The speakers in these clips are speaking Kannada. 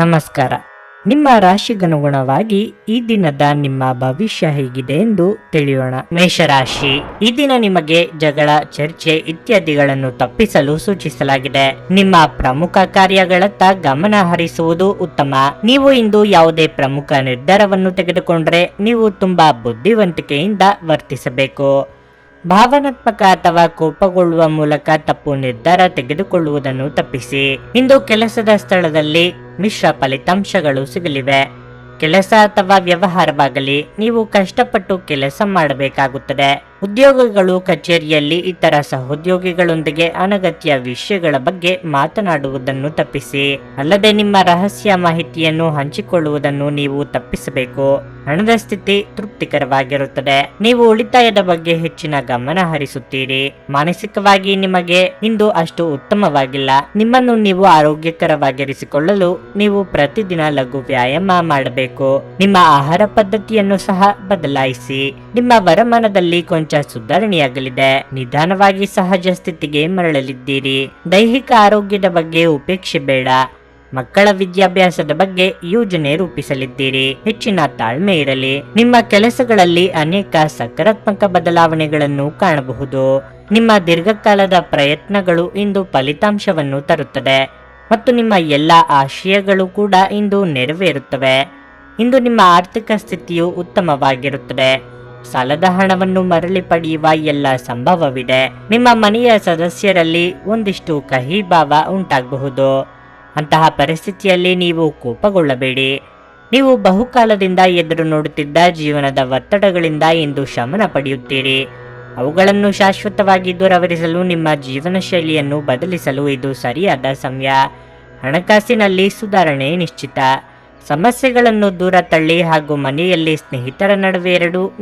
ನಮಸ್ಕಾರ. ನಿಮ್ಮ ರಾಶಿಗನುಗುಣವಾಗಿ ಈ ದಿನದ ನಿಮ್ಮ ಭವಿಷ್ಯ ಹೇಗಿದೆ ಎಂದು ತಿಳಿಯೋಣ. ಮೇಷರಾಶಿ, ಈ ದಿನ ನಿಮಗೆ ಜಗಳ, ಚರ್ಚೆ ಇತ್ಯಾದಿಗಳನ್ನು ತಪ್ಪಿಸಲು ಸೂಚಿಸಲಾಗಿದೆ. ನಿಮ್ಮ ಪ್ರಮುಖ ಕಾರ್ಯಗಳತ್ತ ಗಮನ ಹರಿಸುವುದು ಉತ್ತಮ. ನೀವು ಇಂದು ಯಾವುದೇ ಪ್ರಮುಖ ನಿರ್ಧಾರವನ್ನು ತೆಗೆದುಕೊಂಡರೆ ನೀವು ತುಂಬಾ ಬುದ್ಧಿವಂತಿಕೆಯಿಂದ ವರ್ತಿಸಬೇಕು. ಭಾವನಾತ್ಮಕ ಅಥವಾ ಕೋಪಗೊಳ್ಳುವ ಮೂಲಕ ತಪ್ಪು ನಿರ್ಧಾರ ತೆಗೆದುಕೊಳ್ಳುವುದನ್ನು ತಪ್ಪಿಸಿ. ಇಂದು ಕೆಲಸದ ಸ್ಥಳದಲ್ಲಿ ಮಿಶ್ರ ಫಲಿತಾಂಶಗಳು ಸಿಗಲಿವೆ. ಕೆಲಸ ಅಥವಾ ವ್ಯವಹಾರವಾಗಲಿ, ನೀವು ಕಷ್ಟಪಟ್ಟು ಕೆಲಸ ಮಾಡಬೇಕಾಗುತ್ತದೆ. ಉದ್ಯೋಗಗಳು, ಕಚೇರಿಯಲ್ಲಿ ಇತರ ಸಹೋದ್ಯೋಗಿಗಳೊಂದಿಗೆ ಅನಗತ್ಯ ವಿಷಯಗಳ ಬಗ್ಗೆ ಮಾತನಾಡುವುದನ್ನು ತಪ್ಪಿಸಿ. ಅಲ್ಲದೆ ನಿಮ್ಮ ರಹಸ್ಯ ಮಾಹಿತಿಯನ್ನು ಹಂಚಿಕೊಳ್ಳುವುದನ್ನು ನೀವು ತಪ್ಪಿಸಬೇಕು. ಹಣದ ಸ್ಥಿತಿ ತೃಪ್ತಿಕರವಾಗಿರುತ್ತದೆ. ನೀವು ಉಳಿತಾಯದ ಬಗ್ಗೆ ಹೆಚ್ಚಿನ ಗಮನ ಹರಿಸುತ್ತೀರಿ. ಮಾನಸಿಕವಾಗಿ ನಿಮಗೆ ಇಂದು ಅಷ್ಟು ಉತ್ತಮವಾಗಿಲ್ಲ. ನಿಮ್ಮನ್ನು ನೀವು ಆರೋಗ್ಯಕರವಾಗಿರಿಸಿಕೊಳ್ಳಲು ನೀವು ಪ್ರತಿದಿನ ಲಘು ವ್ಯಾಯಾಮ ಮಾಡಬೇಕು. ನಿಮ್ಮ ಆಹಾರ ಪದ್ಧತಿಯನ್ನು ಸಹ ಬದಲಾಯಿಸಿ. ನಿಮ್ಮ ವರಮಾನದಲ್ಲಿ ಕೊಂಚ ಸುಧಾರಣೆಯಾಗಲಿದೆ. ನಿಧಾನವಾಗಿ ಸಹಜ ಸ್ಥಿತಿಗೆ ಮರಳಲಿದ್ದೀರಿ. ದೈಹಿಕ ಆರೋಗ್ಯದ ಬಗ್ಗೆ ಉಪೇಕ್ಷೆ ಬೇಡ. ಮಕ್ಕಳ ವಿದ್ಯಾಭ್ಯಾಸದ ಬಗ್ಗೆ ಯೋಜನೆ ರೂಪಿಸಲಿದ್ದೀರಿ. ಹೆಚ್ಚಿನ ತಾಳ್ಮೆ ಇರಲಿ. ನಿಮ್ಮ ಕೆಲಸಗಳಲ್ಲಿ ಅನೇಕ ಸಕಾರಾತ್ಮಕ ಬದಲಾವಣೆಗಳನ್ನು ಕಾಣಬಹುದು. ನಿಮ್ಮ ದೀರ್ಘಕಾಲದ ಪ್ರಯತ್ನಗಳು ಇಂದು ಫಲಿತಾಂಶವನ್ನು ತರುತ್ತದೆ ಮತ್ತು ನಿಮ್ಮ ಎಲ್ಲ ಆಶಯಗಳು ಕೂಡ ಇಂದು ನೆರವೇರುತ್ತವೆ. ಇಂದು ನಿಮ್ಮ ಆರ್ಥಿಕ ಸ್ಥಿತಿಯು ಉತ್ತಮವಾಗಿರುತ್ತದೆ. ಸಾಲದ ಹಣವನ್ನು ಮರಳಿ ಪಡೆಯುವ ಎಲ್ಲ ಸಂಭವವಿದೆ. ನಿಮ್ಮ ಮನೆಯ ಸದಸ್ಯರಲ್ಲಿ ಒಂದಿಷ್ಟು ಕಹಿ ಭಾವ ಉಂಟಾಗಬಹುದು. ಅಂತಹ ಪರಿಸ್ಥಿತಿಯಲ್ಲಿ ನೀವು ಕೋಪಗೊಳ್ಳಬೇಡಿ. ನೀವು ಬಹುಕಾಲದಿಂದ ಎದುರು ನೋಡುತ್ತಿದ್ದ ಜೀವನದ ಒತ್ತಡಗಳಿಂದ ಇಂದು ಶಮನ ಪಡೆಯುತ್ತೀರಿ. ಅವುಗಳನ್ನು ಶಾಶ್ವತವಾಗಿ ದೂರವಿರಿಸಲು ನಿಮ್ಮ ಜೀವನ ಶೈಲಿಯನ್ನು ಬದಲಿಸಲು ಇದು ಸರಿಯಾದ ಸಮಯ. ಹಣಕಾಸಿನಲ್ಲಿ ಸುಧಾರಣೆ ನಿಶ್ಚಿತ. ಸಮಸ್ಯೆಗಳನ್ನು ದೂರ ತಳ್ಳಿ ಹಾಗೂ ಮನೆಯಲ್ಲಿ ಸ್ನೇಹಿತರ ನಡುವೆ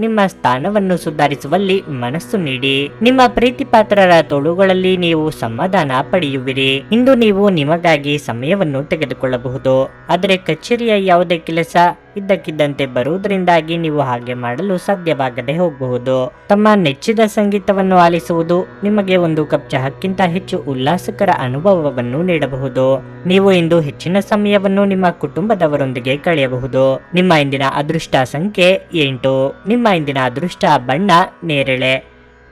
ನಿಮ್ಮ ಸ್ಥಾನವನ್ನು ಸುಧಾರಿಸುವಲ್ಲಿ ಮನಸ್ಸು ನೀಡಿ. ನಿಮ್ಮ ಪ್ರೀತಿಪಾತ್ರರ ತೋಳುಗಳಲ್ಲಿ ನೀವು ಸಮಾಧಾನ ಪಡೆಯುವಿರಿ. ಇಂದು ನೀವು ನಿಮಗಾಗಿ ಸಮಯವನ್ನು ತೆಗೆದುಕೊಳ್ಳಬಹುದು. ಆದರೆ ಕಚೇರಿಯ ಯಾವುದೇ ಕೆಲಸ ಇದ್ದಕ್ಕಿದ್ದಂತೆ ಬರುವುದರಿಂದಾಗಿ ನೀವು ಹಾಗೆ ಮಾಡಲು ಸಾಧ್ಯವಾಗದೆ ಹೋಗಬಹುದು. ತಮ್ಮ ನೆಚ್ಚಿದ ಸಂಗೀತವನ್ನು ಆಲಿಸುವುದು ನಿಮಗೆ ಒಂದು ಕಪ್ ಚಹಕ್ಕಿಂತ ಹೆಚ್ಚು ಉಲ್ಲಾಸಕರ ಅನುಭವವನ್ನು ನೀಡಬಹುದು. ನೀವು ಇಂದು ಹೆಚ್ಚಿನ ಸಮಯವನ್ನು ನಿಮ್ಮ ಕುಟುಂಬದವರೊಂದಿಗೆ ಕಳೆಯಬಹುದು. ನಿಮ್ಮ ಇಂದಿನ ಅದೃಷ್ಟ ಸಂಖ್ಯೆ 8. ನಿಮ್ಮ ಇಂದಿನ ಅದೃಷ್ಟ ಬಣ್ಣ ನೇರಳೆ.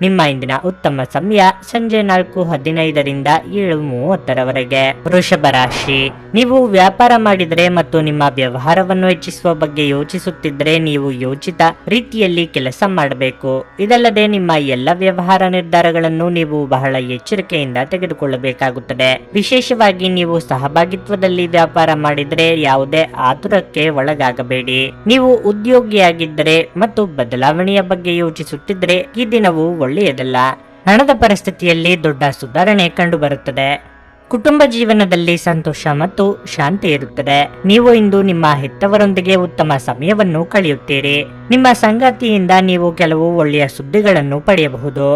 ನಿಮ್ಮ ಇಂದಿನ ಉತ್ತಮ ಸಮಯ ಸಂಜೆ 4:15ರಿಂದ 7:30ರವರೆಗೆ. ವೃಷಭ ರಾಶಿ, ನೀವು ವ್ಯಾಪಾರ ಮಾಡಿದರೆ ಮತ್ತು ನಿಮ್ಮ ವ್ಯವಹಾರವನ್ನು ಹೆಚ್ಚಿಸುವ ಬಗ್ಗೆ ಯೋಚಿಸುತ್ತಿದ್ದರೆ ನೀವು ಯೋಚಿತ ರೀತಿಯಲ್ಲಿ ಕೆಲಸ ಮಾಡಬೇಕು. ಇದಲ್ಲದೆ ನಿಮ್ಮ ಎಲ್ಲ ವ್ಯವಹಾರ ನಿರ್ಧಾರಗಳನ್ನು ನೀವು ಬಹಳ ಎಚ್ಚರಿಕೆಯಿಂದ ತೆಗೆದುಕೊಳ್ಳಬೇಕಾಗುತ್ತದೆ. ವಿಶೇಷವಾಗಿ ನೀವು ಸಹಭಾಗಿತ್ವದಲ್ಲಿ ವ್ಯಾಪಾರ ಮಾಡಿದರೆ ಯಾವುದೇ ಆತುರಕ್ಕೆ ಒಳಗಾಗಬೇಡಿ. ನೀವು ಉದ್ಯೋಗಿಯಾಗಿದ್ದರೆ ಮತ್ತು ಬದಲಾವಣೆಯ ಬಗ್ಗೆ ಯೋಚಿಸುತ್ತಿದ್ದರೆ ಈ ದಿನವು ಒಳ್ಳೆಯದಲ್ಲ. ಹಣದ ಪರಿಸ್ಥಿತಿಯಲ್ಲಿ ದೊಡ್ಡ ಸುಧಾರಣೆ ಕಂಡುಬರುತ್ತದೆ. ಕುಟುಂಬ ಜೀವನದಲ್ಲಿ ಸಂತೋಷ ಮತ್ತು ಶಾಂತಿ ಇರುತ್ತದೆ. ನೀವು ಇಂದು ನಿಮ್ಮ ಹೆತ್ತವರೊಂದಿಗೆ ಉತ್ತಮ ಸಮಯವನ್ನು ಕಳೆಯುತ್ತೀರಿ. ನಿಮ್ಮ ಸಂಗಾತಿಯಿಂದ ನೀವು ಕೆಲವು ಒಳ್ಳೆಯ ಸುದ್ದಿಗಳನ್ನು ಪಡೆಯಬಹುದು.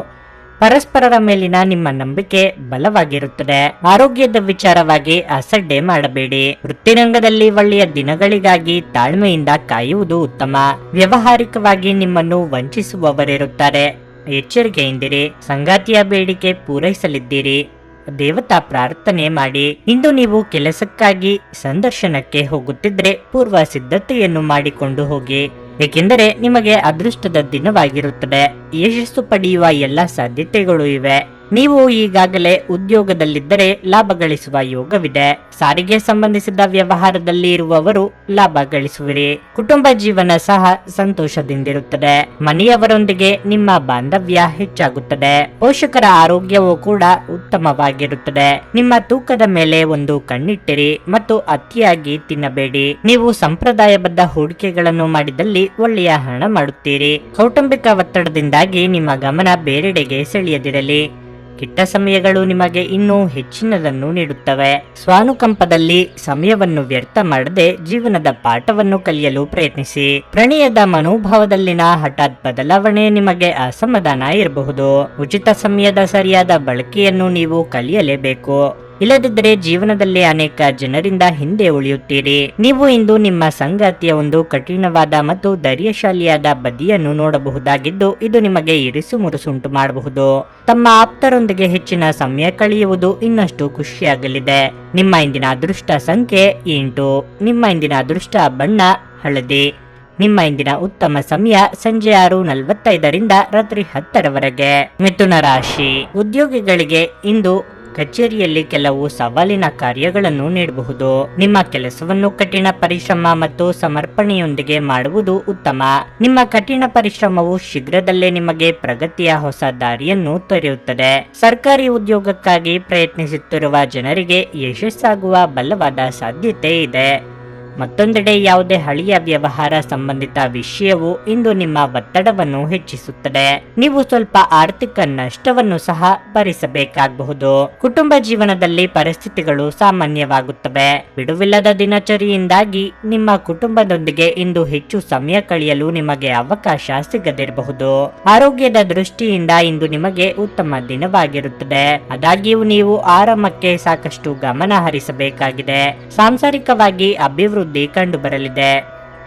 ಪರಸ್ಪರರ ಮೇಲಿನ ನಿಮ್ಮ ನಂಬಿಕೆ ಬಲವಾಗಿರುತ್ತದೆ. ಆರೋಗ್ಯದ ವಿಚಾರವಾಗಿ ಅಸಡ್ಡೆ ಮಾಡಬೇಡಿ. ವೃತ್ತಿರಂಗದಲ್ಲಿ ಒಳ್ಳೆಯ ದಿನಗಳಿಗಾಗಿ ತಾಳ್ಮೆಯಿಂದ ಕಾಯುವುದು ಉತ್ತಮ. ವ್ಯಾವಹಾರಿಕವಾಗಿ ನಿಮ್ಮನ್ನು ವಂಚಿಸುವವರಿರುತ್ತಾರೆ. ಎಚ್ಚರಿಕೆಯಿಂದಿರಿ. ಸಂಗಾತಿಯ ಬೇಡಿಕೆ ಪೂರೈಸಲಿದ್ದೀರಿ. ದೇವತಾ ಪ್ರಾರ್ಥನೆ ಮಾಡಿ. ಇಂದು ನೀವು ಕೆಲಸಕ್ಕಾಗಿ ಸಂದರ್ಶನಕ್ಕೆ ಹೋಗುತ್ತಿದ್ರೆ ಪೂರ್ವ ಸಿದ್ಧತೆಯನ್ನು ಮಾಡಿಕೊಂಡು ಹೋಗಿ, ಏಕೆಂದರೆ ನಿಮಗೆ ಅದೃಷ್ಟದ ದಿನವಾಗಿರುತ್ತದೆ. ಯಶಸ್ಸು ಪಡೆಯುವ ಎಲ್ಲ ಸಾಧ್ಯತೆಗಳು ಇವೆ. ನೀವು ಈಗಾಗಲೇ ಉದ್ಯೋಗದಲ್ಲಿದ್ದರೆ ಲಾಭ ಗಳಿಸುವ ಯೋಗವಿದೆ. ಸಾರಿಗೆ ಸಂಬಂಧಿಸಿದ ವ್ಯವಹಾರದಲ್ಲಿ ಇರುವವರು ಲಾಭ ಗಳಿಸುವಿರಿ. ಕುಟುಂಬ ಜೀವನ ಸಹ ಸಂತೋಷದಿಂದಿರುತ್ತದೆ. ಮನೆಯವರೊಂದಿಗೆ ನಿಮ್ಮ ಬಾಂಧವ್ಯ ಹೆಚ್ಚಾಗುತ್ತದೆ. ಪೋಷಕರ ಆರೋಗ್ಯವೂ ಕೂಡ ಉತ್ತಮವಾಗಿರುತ್ತದೆ. ನಿಮ್ಮ ತೂಕದ ಮೇಲೆ ಒಂದು ಕಣ್ಣಿಟ್ಟಿರಿ ಮತ್ತು ಅತಿಯಾಗಿ ತಿನ್ನಬೇಡಿ. ನೀವು ಸಂಪ್ರದಾಯಬದ್ಧ ಹೂಡಿಕೆಗಳನ್ನು ಮಾಡಿದಲ್ಲಿ ಒಳ್ಳೆಯ ಹಣ ಮಾಡುತ್ತೀರಿ. ಕೌಟುಂಬಿಕ ಒತ್ತಡದಿಂದಾಗಿ ನಿಮ್ಮ ಗಮನ ಬೇರೆಡೆಗೆ ಸೆಳೆಯದಿರಲಿ. ಕೆಟ್ಟ ಸಮಯಗಳು ನಿಮಗೆ ಇನ್ನೂ ಹೆಚ್ಚಿನದನ್ನು ನೀಡುತ್ತವೆ. ಸ್ವಾನುಕಂಪದಲ್ಲಿ ಸಮಯವನ್ನು ವ್ಯರ್ಥ ಮಾಡದೆ ಜೀವನದ ಪಾಠವನ್ನು ಕಲಿಯಲು ಪ್ರಯತ್ನಿಸಿ. ಪ್ರಣಯದ ಮನೋಭಾವದಲ್ಲಿನ ಹಠಾತ್ ಬದಲಾವಣೆ ನಿಮಗೆ ಅಸಮಾಧಾನ ಇರಬಹುದು. ಉಚಿತ ಸಮಯದ ಸರಿಯಾದ ಬಳಕೆಯನ್ನು ನೀವು ಕಲಿಯಲೇಬೇಕು. ಇಲ್ಲದಿದ್ದರೆ ಜೀವನದಲ್ಲಿ ಅನೇಕ ಜನರಿಂದ ಹಿಂದೆ ಉಳಿಯುತ್ತೀರಿ. ನೀವು ಇಂದು ನಿಮ್ಮ ಸಂಗಾತಿಯ ಒಂದು ಕಠಿಣವಾದ ಮತ್ತು ಧೈರ್ಯಶಾಲಿಯಾದ ಬದಿಯನ್ನು ನೋಡಬಹುದಾಗಿದ್ದು, ಇದು ನಿಮಗೆ ಇರಿಸು ಮುರುಸುಂಟು ಮಾಡಬಹುದು. ತಮ್ಮ ಆಪ್ತರೊಂದಿಗೆ ಹೆಚ್ಚಿನ ಸಮಯ ಕಳೆಯುವುದು ಇನ್ನಷ್ಟು ಖುಷಿಯಾಗಲಿದೆ. ನಿಮ್ಮ ಇಂದಿನ ಅದೃಷ್ಟ ಸಂಖ್ಯೆ 8. ನಿಮ್ಮ ಇಂದಿನ ಅದೃಷ್ಟ ಬಣ್ಣ ಹಳದಿ. ನಿಮ್ಮ ಇಂದಿನ ಉತ್ತಮ ಸಮಯ ಸಂಜೆ 6:45ರಿಂದ ರಾತ್ರಿ 10ರವರೆಗೆ. ಮಿಥುನ ರಾಶಿ. ಉದ್ಯೋಗಿಗಳಿಗೆ ಇಂದು ಕಚೇರಿಯಲ್ಲಿ ಕೆಲವು ಸವಾಲಿನ ಕಾರ್ಯಗಳನ್ನು ನೀಡಬಹುದು. ನಿಮ್ಮ ಕೆಲಸವನ್ನು ಕಠಿಣ ಪರಿಶ್ರಮ ಮತ್ತು ಸಮರ್ಪಣೆಯೊಂದಿಗೆ ಮಾಡುವುದು ಉತ್ತಮ. ನಿಮ್ಮ ಕಠಿಣ ಪರಿಶ್ರಮವು ಶೀಘ್ರದಲ್ಲೇ ನಿಮಗೆ ಪ್ರಗತಿಯ ಹೊಸ ದಾರಿಯನ್ನು ತೆರೆಯುತ್ತದೆ. ಸರ್ಕಾರಿ ಉದ್ಯೋಗಕ್ಕಾಗಿ ಪ್ರಯತ್ನಿಸುತ್ತಿರುವ ಜನರಿಗೆ ಯಶಸ್ಸಾಗುವ ಬಲವಾದ ಸಾಧ್ಯತೆ ಇದೆ. ಮತ್ತೊಂದೆಡೆ ಯಾವುದೇ ಹಳೆಯ ವ್ಯವಹಾರ ಸಂಬಂಧಿತ ವಿಷಯವು ಇಂದು ನಿಮ್ಮ ಒತ್ತಡವನ್ನು ಹೆಚ್ಚಿಸುತ್ತದೆ. ನೀವು ಸ್ವಲ್ಪ ಆರ್ಥಿಕ ನಷ್ಟವನ್ನು ಸಹ ಭರಿಸಬೇಕಾಗಬಹುದು. ಕುಟುಂಬ ಜೀವನದಲ್ಲಿ ಪರಿಸ್ಥಿತಿಗಳು ಸಾಮಾನ್ಯವಾಗುತ್ತವೆ. ಬಿಡುವಿಲ್ಲದ ದಿನಚರಿಯಿಂದಾಗಿ ನಿಮ್ಮ ಕುಟುಂಬದೊಂದಿಗೆ ಇಂದು ಹೆಚ್ಚು ಸಮಯ ಕಳೆಯಲು ನಿಮಗೆ ಅವಕಾಶ ಸಿಗದಿರಬಹುದು. ಆರೋಗ್ಯದ ದೃಷ್ಟಿಯಿಂದ ಇಂದು ನಿಮಗೆ ಉತ್ತಮ ದಿನವಾಗಿರುತ್ತದೆ. ಆದಾಗ್ಯೂ ನೀವು ಆರಾಮಕ್ಕೆ ಸಾಕಷ್ಟು ಗಮನ ಹರಿಸಬೇಕಾಗಿದೆ. ಸಾಂಸಾರಿಕವಾಗಿ ಅಭಿವೃದ್ಧಿ ಕಂಡು ಬರಲಿದೆ.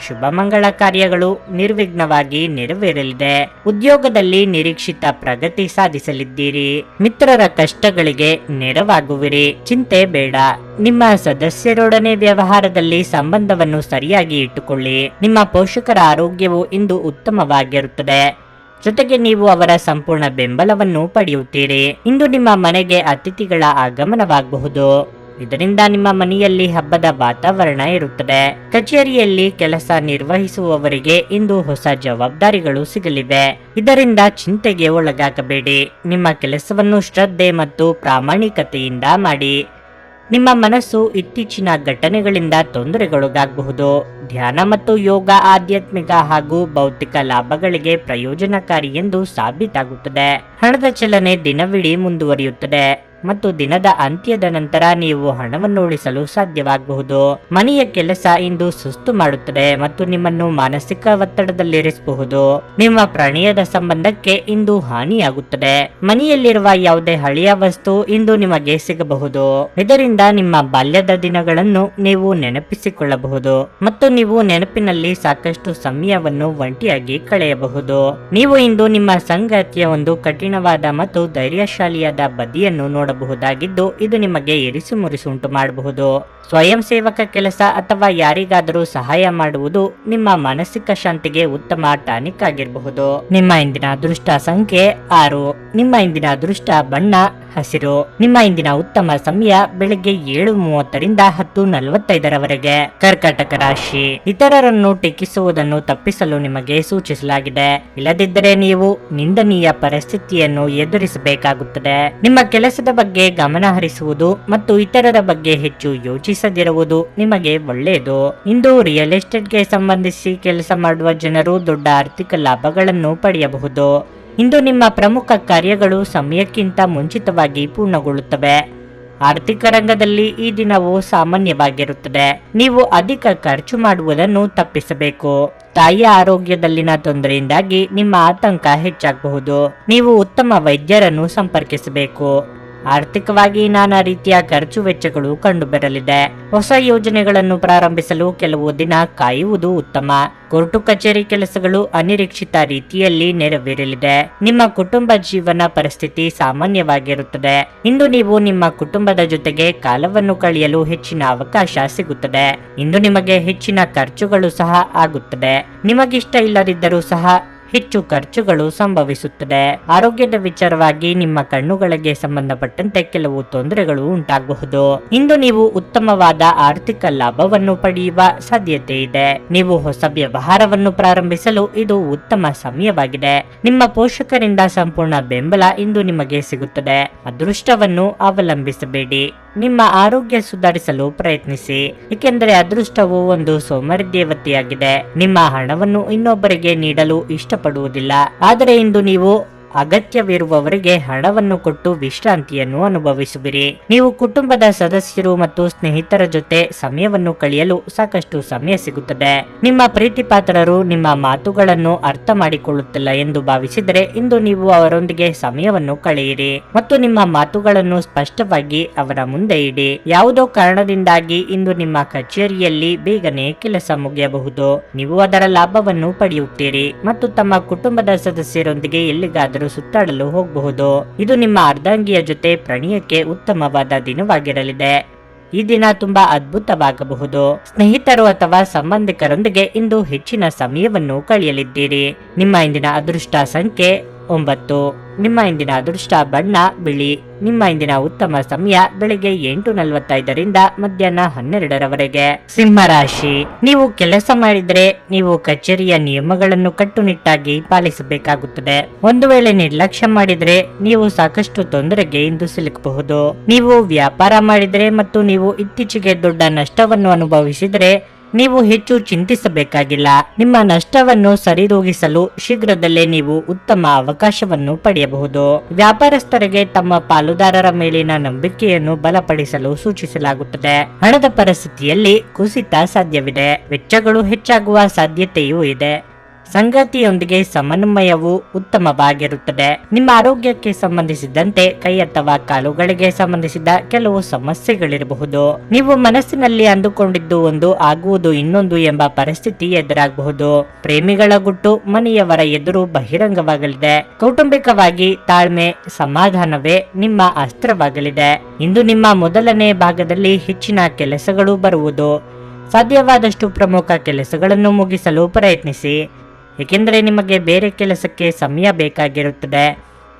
ಶುಭ ಮಂಗಳ ಕಾರ್ಯಗಳು ನಿರ್ವಿಘ್ನವಾಗಿ ನೆರವೇರಲಿದೆ. ಉದ್ಯೋಗದಲ್ಲಿ ನಿರೀಕ್ಷಿತ ಪ್ರಗತಿ ಸಾಧಿಸಲಿದ್ದೀರಿ. ಮಿತ್ರರ ಕಷ್ಟಗಳಿಗೆ ನೆರವಾಗುವಿರಿ. ಚಿಂತೆ ಬೇಡ. ನಿಮ್ಮ ಸದಸ್ಯರೊಡನೆ ವ್ಯವಹಾರದಲ್ಲಿ ಸಂಬಂಧವನ್ನು ಸರಿಯಾಗಿ ಇಟ್ಟುಕೊಳ್ಳಿ. ನಿಮ್ಮ ಪೋಷಕರ ಆರೋಗ್ಯವು ಇಂದು ಉತ್ತಮವಾಗಿರುತ್ತದೆ. ಜೊತೆಗೆ ನೀವು ಅವರ ಸಂಪೂರ್ಣ ಬೆಂಬಲವನ್ನು ಪಡೆಯುತ್ತೀರಿ. ಇಂದು ನಿಮ್ಮ ಮನೆಗೆ ಅತಿಥಿಗಳ ಆಗಮನವಾಗಬಹುದು. ಇದರಿಂದ ನಿಮ್ಮ ಮನೆಯಲ್ಲಿ ಹಬ್ಬದ ವಾತಾವರಣ ಇರುತ್ತದೆ. ಕಚೇರಿಯಲ್ಲಿ ಕೆಲಸ ನಿರ್ವಹಿಸುವವರಿಗೆ ಇಂದು ಹೊಸ ಜವಾಬ್ದಾರಿಗಳು ಸಿಗಲಿವೆ. ಇದರಿಂದ ಚಿಂತೆಗೆ ಒಳಗಾಗಬೇಡಿ. ನಿಮ್ಮ ಕೆಲಸವನ್ನು ಶ್ರದ್ಧೆ ಮತ್ತು ಪ್ರಾಮಾಣಿಕತೆಯಿಂದ ಮಾಡಿ. ನಿಮ್ಮ ಮನಸ್ಸು ಇತ್ತೀಚಿನ ಘಟನೆಗಳಿಂದ ತೊಂದರೆಗೊಳಗಾಗಬಹುದು. ಧ್ಯಾನ ಮತ್ತು ಯೋಗ ಆಧ್ಯಾತ್ಮಿಕ ಹಾಗೂ ಭೌತಿಕ ಲಾಭಗಳಿಗೆ ಪ್ರಯೋಜನಕಾರಿ ಎಂದು ಸಾಬೀತಾಗುತ್ತದೆ. ಹಣದ ಚಲನೆ ದಿನವಿಡೀ ಮುಂದುವರಿಯುತ್ತದೆ ಮತ್ತು ದಿನದ ಅಂತ್ಯದ ನಂತರ ನೀವು ಹಣವನ್ನು ಉಳಿಸಲು ಸಾಧ್ಯವಾಗಬಹುದು. ಮನೆಯ ಕೆಲಸ ಇಂದು ಸುಸ್ತು ಮಾಡುತ್ತದೆ ಮತ್ತು ನಿಮ್ಮನ್ನು ಮಾನಸಿಕ ಒತ್ತಡದಲ್ಲಿರಿಸಬಹುದು. ನಿಮ್ಮ ಪ್ರಣಯದ ಸಂಬಂಧಕ್ಕೆ ಇಂದು ಹಾನಿಯಾಗುತ್ತದೆ. ಮನೆಯಲ್ಲಿರುವ ಯಾವುದೇ ಹಳೆಯ ವಸ್ತು ಇಂದು ನಿಮಗೆ ಸಿಗಬಹುದು. ಇದರಿಂದ ನಿಮ್ಮ ಬಾಲ್ಯದ ದಿನಗಳನ್ನು ನೀವು ನೆನಪಿಸಿಕೊಳ್ಳಬಹುದು ಮತ್ತು ನೀವು ನೆನಪಿನಲ್ಲಿ ಸಾಕಷ್ಟು ಸಮಯವನ್ನು ಒಂಟಿಯಾಗಿ ಕಳೆಯಬಹುದು. ನೀವು ಇಂದು ನಿಮ್ಮ ಸಂಗಾತಿಯ ಒಂದು ಕಠಿಣವಾದ ಮತ್ತು ಧೈರ್ಯಶಾಲಿಯಾದ ಬದಿಯನ್ನು ನೋಡಬಹುದಾಗಿದ್ದು, ಇದು ನಿಮಗೆ ಇರಿಸು ಮುರಿಸು ಉಂಟು ಮಾಡಬಹುದು. ಸ್ವಯಂ ಸೇವಕ ಕೆಲಸ ಅಥವಾ ಯಾರಿಗಾದರೂ ಸಹಾಯ ಮಾಡುವುದು ನಿಮ್ಮ ಮಾನಸಿಕ ಶಾಂತಿಗೆ ಉತ್ತಮ ಟಾನಿಕ್ ಆಗಿರಬಹುದು. ನಿಮ್ಮ ಇಂದಿನ ಅದೃಷ್ಟ ಸಂಖ್ಯೆ 6. ನಿಮ್ಮ ಇಂದಿನ ಅದೃಷ್ಟ ಬಣ್ಣ ಹಸಿರು. ನಿಮ್ಮ ಇಂದಿನ ಉತ್ತಮ ಸಮಯ ಬೆಳಗ್ಗೆ 7:30ರಿಂದ 10:45ರವರೆಗೆ. ಕರ್ಕಾಟಕ ರಾಶಿ. ಇತರರನ್ನು ಟೀಕಿಸುವುದನ್ನು ತಪ್ಪಿಸಲು ನಿಮಗೆ ಸೂಚಿಸಲಾಗಿದೆ. ಇಲ್ಲದಿದ್ದರೆ ನೀವು ನಿಂದನೀಯ ಪರಿಸ್ಥಿತಿಯನ್ನು ಎದುರಿಸಬೇಕಾಗುತ್ತದೆ. ನಿಮ್ಮ ಕೆಲಸದ ಬಗ್ಗೆ ಗಮನ ಹರಿಸುವುದು ಮತ್ತು ಇತರರ ಬಗ್ಗೆ ಹೆಚ್ಚು ಯೋಚಿಸದಿರುವುದು ನಿಮಗೆ ಒಳ್ಳೆಯದು. ಇಂದು ರಿಯಲ್ ಎಸ್ಟೇಟ್ಗೆ ಸಂಬಂಧಿಸಿ ಕೆಲಸ ಮಾಡುವ ಜನರು ದೊಡ್ಡ ಆರ್ಥಿಕ ಲಾಭಗಳನ್ನು ಪಡೆಯಬಹುದು. ಇಂದು ನಿಮ್ಮ ಪ್ರಮುಖ ಕಾರ್ಯಗಳು ಸಮಯಕ್ಕಿಂತ ಮುಂಚಿತವಾಗಿ ಪೂರ್ಣಗೊಳ್ಳುತ್ತವೆ. ಆರ್ಥಿಕ ರಂಗದಲ್ಲಿ ಈ ದಿನವು ಸಾಮಾನ್ಯವಾಗಿರುತ್ತದೆ. ನೀವು ಅಧಿಕ ಖರ್ಚು ಮಾಡುವುದನ್ನು ತಪ್ಪಿಸಬೇಕು. ತಾಯಿಯ ಆರೋಗ್ಯದಲ್ಲಿನ ತೊಂದರೆಯಿಂದಾಗಿ ನಿಮ್ಮ ಆತಂಕ ಹೆಚ್ಚಾಗಬಹುದು. ನೀವು ಉತ್ತಮ ವೈದ್ಯರನ್ನು ಸಂಪರ್ಕಿಸಬೇಕು. ಆರ್ಥಿಕವಾಗಿ ನಾನಾ ರೀತಿಯ ಖರ್ಚು ವೆಚ್ಚಗಳು ಕಂಡುಬರಲಿದೆ. ಹೊಸ ಯೋಜನೆಗಳನ್ನು ಪ್ರಾರಂಭಿಸಲು ಕೆಲವು ದಿನ ಕಾಯುವುದು ಉತ್ತಮ. ಕೋರ್ಟು ಕಚೇರಿ ಕೆಲಸಗಳು ಅನಿರೀಕ್ಷಿತ ರೀತಿಯಲ್ಲಿ ನೆರವೇರಲಿದೆ. ನಿಮ್ಮ ಕುಟುಂಬ ಜೀವನ ಪರಿಸ್ಥಿತಿ ಸಾಮಾನ್ಯವಾಗಿರುತ್ತದೆ. ಇಂದು ನೀವು ನಿಮ್ಮ ಕುಟುಂಬದ ಜೊತೆಗೆ ಕಾಲವನ್ನು ಕಳೆಯಲು ಹೆಚ್ಚಿನ ಅವಕಾಶ ಸಿಗುತ್ತದೆ. ಇಂದು ನಿಮಗೆ ಹೆಚ್ಚಿನ ಖರ್ಚುಗಳು ಸಹ ಆಗುತ್ತದೆ. ನಿಮಗಿಷ್ಟ ಇಲ್ಲದಿದ್ದರೂ ಸಹ ಹೆಚ್ಚು ಖರ್ಚುಗಳು ಸಂಭವಿಸುತ್ತದೆ. ಆರೋಗ್ಯದ ವಿಚಾರವಾಗಿ ನಿಮ್ಮ ಕಣ್ಣುಗಳಿಗೆ ಸಂಬಂಧಪಟ್ಟಂತೆ ಕೆಲವು ತೊಂದರೆಗಳು ಉಂಟಾಗಬಹುದು. ಇಂದು ನೀವು ಉತ್ತಮವಾದ ಆರ್ಥಿಕ ಲಾಭವನ್ನು ಪಡೆಯುವ ಸಾಧ್ಯತೆ ಇದೆ. ನೀವು ಹೊಸ ವ್ಯವಹಾರವನ್ನು ಪ್ರಾರಂಭಿಸಲು ಇದು ಉತ್ತಮ ಸಮಯವಾಗಿದೆ. ನಿಮ್ಮ ಪೋಷಕರಿಂದ ಸಂಪೂರ್ಣ ಬೆಂಬಲ ಇಂದು ನಿಮಗೆ ಸಿಗುತ್ತದೆ. ಅದೃಷ್ಟವನ್ನು ಅವಲಂಬಿಸಬೇಡಿ. ನಿಮ್ಮ ಆರೋಗ್ಯ ಸುಧಾರಿಸಲು ಪ್ರಯತ್ನಿಸಿ, ಏಕೆಂದರೆ ಅದೃಷ್ಟವು ಒಂದು ಸೋಮಾರಿ ದೇವತೆಯಾಗಿದೆ. ನಿಮ್ಮ ಹಣವನ್ನು ಇನ್ನೊಬ್ಬರಿಗೆ ನೀಡಲು ಇಷ್ಟಪಡುವುದಿಲ್ಲ. ಆದರೆ ಇಂದು ನೀವು ಅಗತ್ಯವಿರುವವರಿಗೆ ಹಣವನ್ನು ಕೊಟ್ಟು ವಿಶ್ರಾಂತಿಯನ್ನು ಅನುಭವಿಸುವಿರಿ. ನೀವು ಕುಟುಂಬದ ಸದಸ್ಯರು ಮತ್ತು ಸ್ನೇಹಿತರ ಜೊತೆ ಸಮಯವನ್ನು ಕಳೆಯಲು ಸಾಕಷ್ಟು ಸಮಯ ಸಿಗುತ್ತದೆ. ನಿಮ್ಮ ಪ್ರೀತಿಪಾತ್ರರು ನಿಮ್ಮ ಮಾತುಗಳನ್ನು ಅರ್ಥ ಮಾಡಿಕೊಳ್ಳುತ್ತಿಲ್ಲ ಎಂದು ಭಾವಿಸಿದರೆ ಇಂದು ನೀವು ಅವರೊಂದಿಗೆ ಸಮಯವನ್ನು ಕಳೆಯಿರಿ ಮತ್ತು ನಿಮ್ಮ ಮಾತುಗಳನ್ನು ಸ್ಪಷ್ಟವಾಗಿ ಅವರ ಮುಂದೆ ಇಡಿ. ಯಾವುದೋ ಕಾರಣದಿಂದಾಗಿ ಇಂದು ನಿಮ್ಮ ಕಚೇರಿಯಲ್ಲಿ ಬೇಗನೆ ಕೆಲಸ ಮುಗಿಯಬಹುದು. ನೀವು ಅದರ ಲಾಭವನ್ನು ಪಡೆಯುತ್ತೀರಿ ಮತ್ತು ತಮ್ಮ ಕುಟುಂಬದ ಸದಸ್ಯರೊಂದಿಗೆ ಎಲ್ಲಿಗಾದರೂ ಸುತ್ತಾಡಲು ಹೋಗಬಹುದು. ಇದು ನಿಮ್ಮ ಅರ್ಧಾಂಗಿಯ ಜೊತೆ ಪ್ರಣಯಕ್ಕೆ ಉತ್ತಮವಾದ ದಿನವಾಗಿರಲಿದೆ. ಈ ದಿನ ತುಂಬಾ ಅದ್ಭುತವಾಗಬಹುದು. ಸ್ನೇಹಿತರು ಅಥವಾ ಸಂಬಂಧಿಕರೊಂದಿಗೆ ಇಂದು ಹೆಚ್ಚಿನ ಸಮಯವನ್ನು ಕಳೆಯಲಿದ್ದೀರಿ. ನಿಮ್ಮ ಇಂದಿನ ಅದೃಷ್ಟ ಸಂಖ್ಯೆ 9. ನಿಮ್ಮ ಇಂದಿನ ಅದೃಷ್ಟ ಬಣ್ಣ ಬಿಳಿ. ನಿಮ್ಮ ಇಂದಿನ ಉತ್ತಮ ಸಮಯ ಬೆಳಿಗ್ಗೆ 8:45ರಿಂದ ಮಧ್ಯಾಹ್ನ 12ರವರೆಗೆ. ಸಿಂಹ ರಾಶಿ, ನೀವು ಕೆಲಸ ಮಾಡಿದ್ರೆ ನೀವು ಕಚೇರಿಯ ನಿಯಮಗಳನ್ನು ಕಟ್ಟುನಿಟ್ಟಾಗಿ ಪಾಲಿಸಬೇಕಾಗುತ್ತದೆ. ಒಂದು ವೇಳೆ ನಿರ್ಲಕ್ಷ್ಯ ಮಾಡಿದ್ರೆ ನೀವು ಸಾಕಷ್ಟು ತೊಂದರೆಗೆ ಇಂದು ಸಿಲುಕಬಹುದು. ನೀವು ವ್ಯಾಪಾರ ಮಾಡಿದ್ರೆ ಮತ್ತು ನೀವು ಇತ್ತೀಚೆಗೆ ದೊಡ್ಡ ನಷ್ಟವನ್ನು ಅನುಭವಿಸಿದ್ರೆ ನೀವು ಹೆಚ್ಚು ಚಿಂತಿಸಬೇಕಾಗಿಲ್ಲ. ನಿಮ್ಮ ನಷ್ಟವನ್ನು ಸರಿದೂಗಿಸಲು ಶೀಘ್ರದಲ್ಲೇ ನೀವು ಉತ್ತಮ ಅವಕಾಶವನ್ನು ಪಡೆಯಬಹುದು. ವ್ಯಾಪಾರಸ್ಥರಿಗೆ ತಮ್ಮ ಪಾಲುದಾರರ ಮೇಲಿನ ನಂಬಿಕೆಯನ್ನು ಬಲಪಡಿಸಲು ಸೂಚಿಸಲಾಗುತ್ತದೆ. ಹಣದ ಪರಿಸ್ಥಿತಿಯಲ್ಲಿ ಕುಸಿತ ಸಾಧ್ಯವಿದೆ. ವೆಚ್ಚಗಳು ಹೆಚ್ಚಾಗುವ ಸಾಧ್ಯತೆಯೂ ಇದೆ. ಸಂಗಾತಿಯೊಂದಿಗೆ ಸಮನ್ವಯವು ಉತ್ತಮವಾಗಿರುತ್ತದೆ. ನಿಮ್ಮ ಆರೋಗ್ಯಕ್ಕೆ ಸಂಬಂಧಿಸಿದಂತೆ ಕೈ ಅಥವಾ ಕಾಲುಗಳಿಗೆ ಸಂಬಂಧಿಸಿದ ಕೆಲವು ಸಮಸ್ಯೆಗಳಿರಬಹುದು. ನೀವು ಮನಸ್ಸಿನಲ್ಲಿ ಅಂದುಕೊಂಡಿದ್ದು ಒಂದು ಆಗುವುದು ಇನ್ನೊಂದು ಎಂಬ ಪರಿಸ್ಥಿತಿ ಎದುರಾಗಬಹುದು. ಪ್ರೇಮಿಗಳ ಗುಟ್ಟು ಮನೆಯವರ ಎದುರು ಬಹಿರಂಗವಾಗಲಿದೆ. ಕೌಟುಂಬಿಕವಾಗಿ ತಾಳ್ಮೆ ಸಮಾಧಾನವೇ ನಿಮ್ಮ ಅಸ್ತ್ರವಾಗಲಿದೆ. ಇಂದು ನಿಮ್ಮ ಮೊದಲನೇ ಭಾಗದಲ್ಲಿ ಹೆಚ್ಚಿನ ಕೆಲಸಗಳು ಬರುವುದು. ಸಾಧ್ಯವಾದಷ್ಟು ಪ್ರಮುಖ ಕೆಲಸಗಳನ್ನು ಮುಗಿಸಲು ಪ್ರಯತ್ನಿಸಿ, ಏಕೆಂದರೆ ನಿಮಗೆ ಬೇರೆ ಕೆಲಸಕ್ಕೆ ಸಮಯ ಬೇಕಾಗಿರುತ್ತದೆ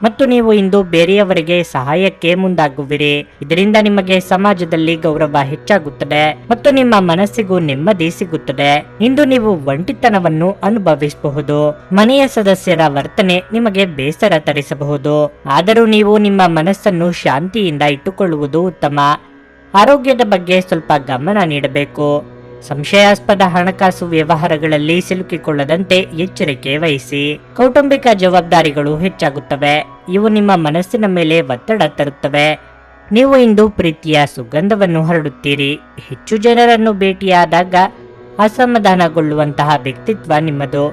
ಮತ್ತು ನೀವು ಇಂದು ಬೇರೆಯವರಿಗೆ ಸಹಾಯಕ್ಕೆ ಮುಂದಾಗುವಿರಿ. ಇದರಿಂದ ನಿಮಗೆ ಸಮಾಜದಲ್ಲಿ ಗೌರವ ಹೆಚ್ಚಾಗುತ್ತದೆ ಮತ್ತು ನಿಮ್ಮ ಮನಸ್ಸಿಗೂ ನೆಮ್ಮದಿ ಸಿಗುತ್ತದೆ. ಇಂದು ನೀವು ಒಂಟಿತನವನ್ನು ಅನುಭವಿಸಬಹುದು. ಮನೆಯ ಸದಸ್ಯರ ವರ್ತನೆ ನಿಮಗೆ ಬೇಸರ ತರಿಸಬಹುದು. ಆದರೂ ನೀವು ನಿಮ್ಮ ಮನಸ್ಸನ್ನು ಶಾಂತಿಯಿಂದ ಇಟ್ಟುಕೊಳ್ಳುವುದು ಉತ್ತಮ. ಆರೋಗ್ಯದ ಬಗ್ಗೆ ಸ್ವಲ್ಪ ಗಮನ ನೀಡಬೇಕು. ಸಂಶಯಾಸ್ಪದ ಹಣಕಾಸು ವ್ಯವಹಾರಗಳಲ್ಲಿ ಸಿಲುಕಿಕೊಳ್ಳದಂತೆ ಎಚ್ಚರಿಕೆ ವಹಿಸಿ. ಕೌಟುಂಬಿಕ ಜವಾಬ್ದಾರಿಗಳು ಹೆಚ್ಚಾಗುತ್ತವೆ. ಇವು ನಿಮ್ಮ ಮನಸ್ಸಿನ ಮೇಲೆ ಒತ್ತಡ ತರುತ್ತವೆ. ನೀವು ಇಂದು ಪ್ರೀತಿಯ ಸುಗಂಧವನ್ನು ಹರಡುತ್ತೀರಿ. ಹೆಚ್ಚು ಜನರನ್ನು ಭೇಟಿಯಾದಾಗ ಅಸಮಾಧಾನಗೊಳ್ಳುವಂತಹ ವ್ಯಕ್ತಿತ್ವ ನಿಮ್ಮದು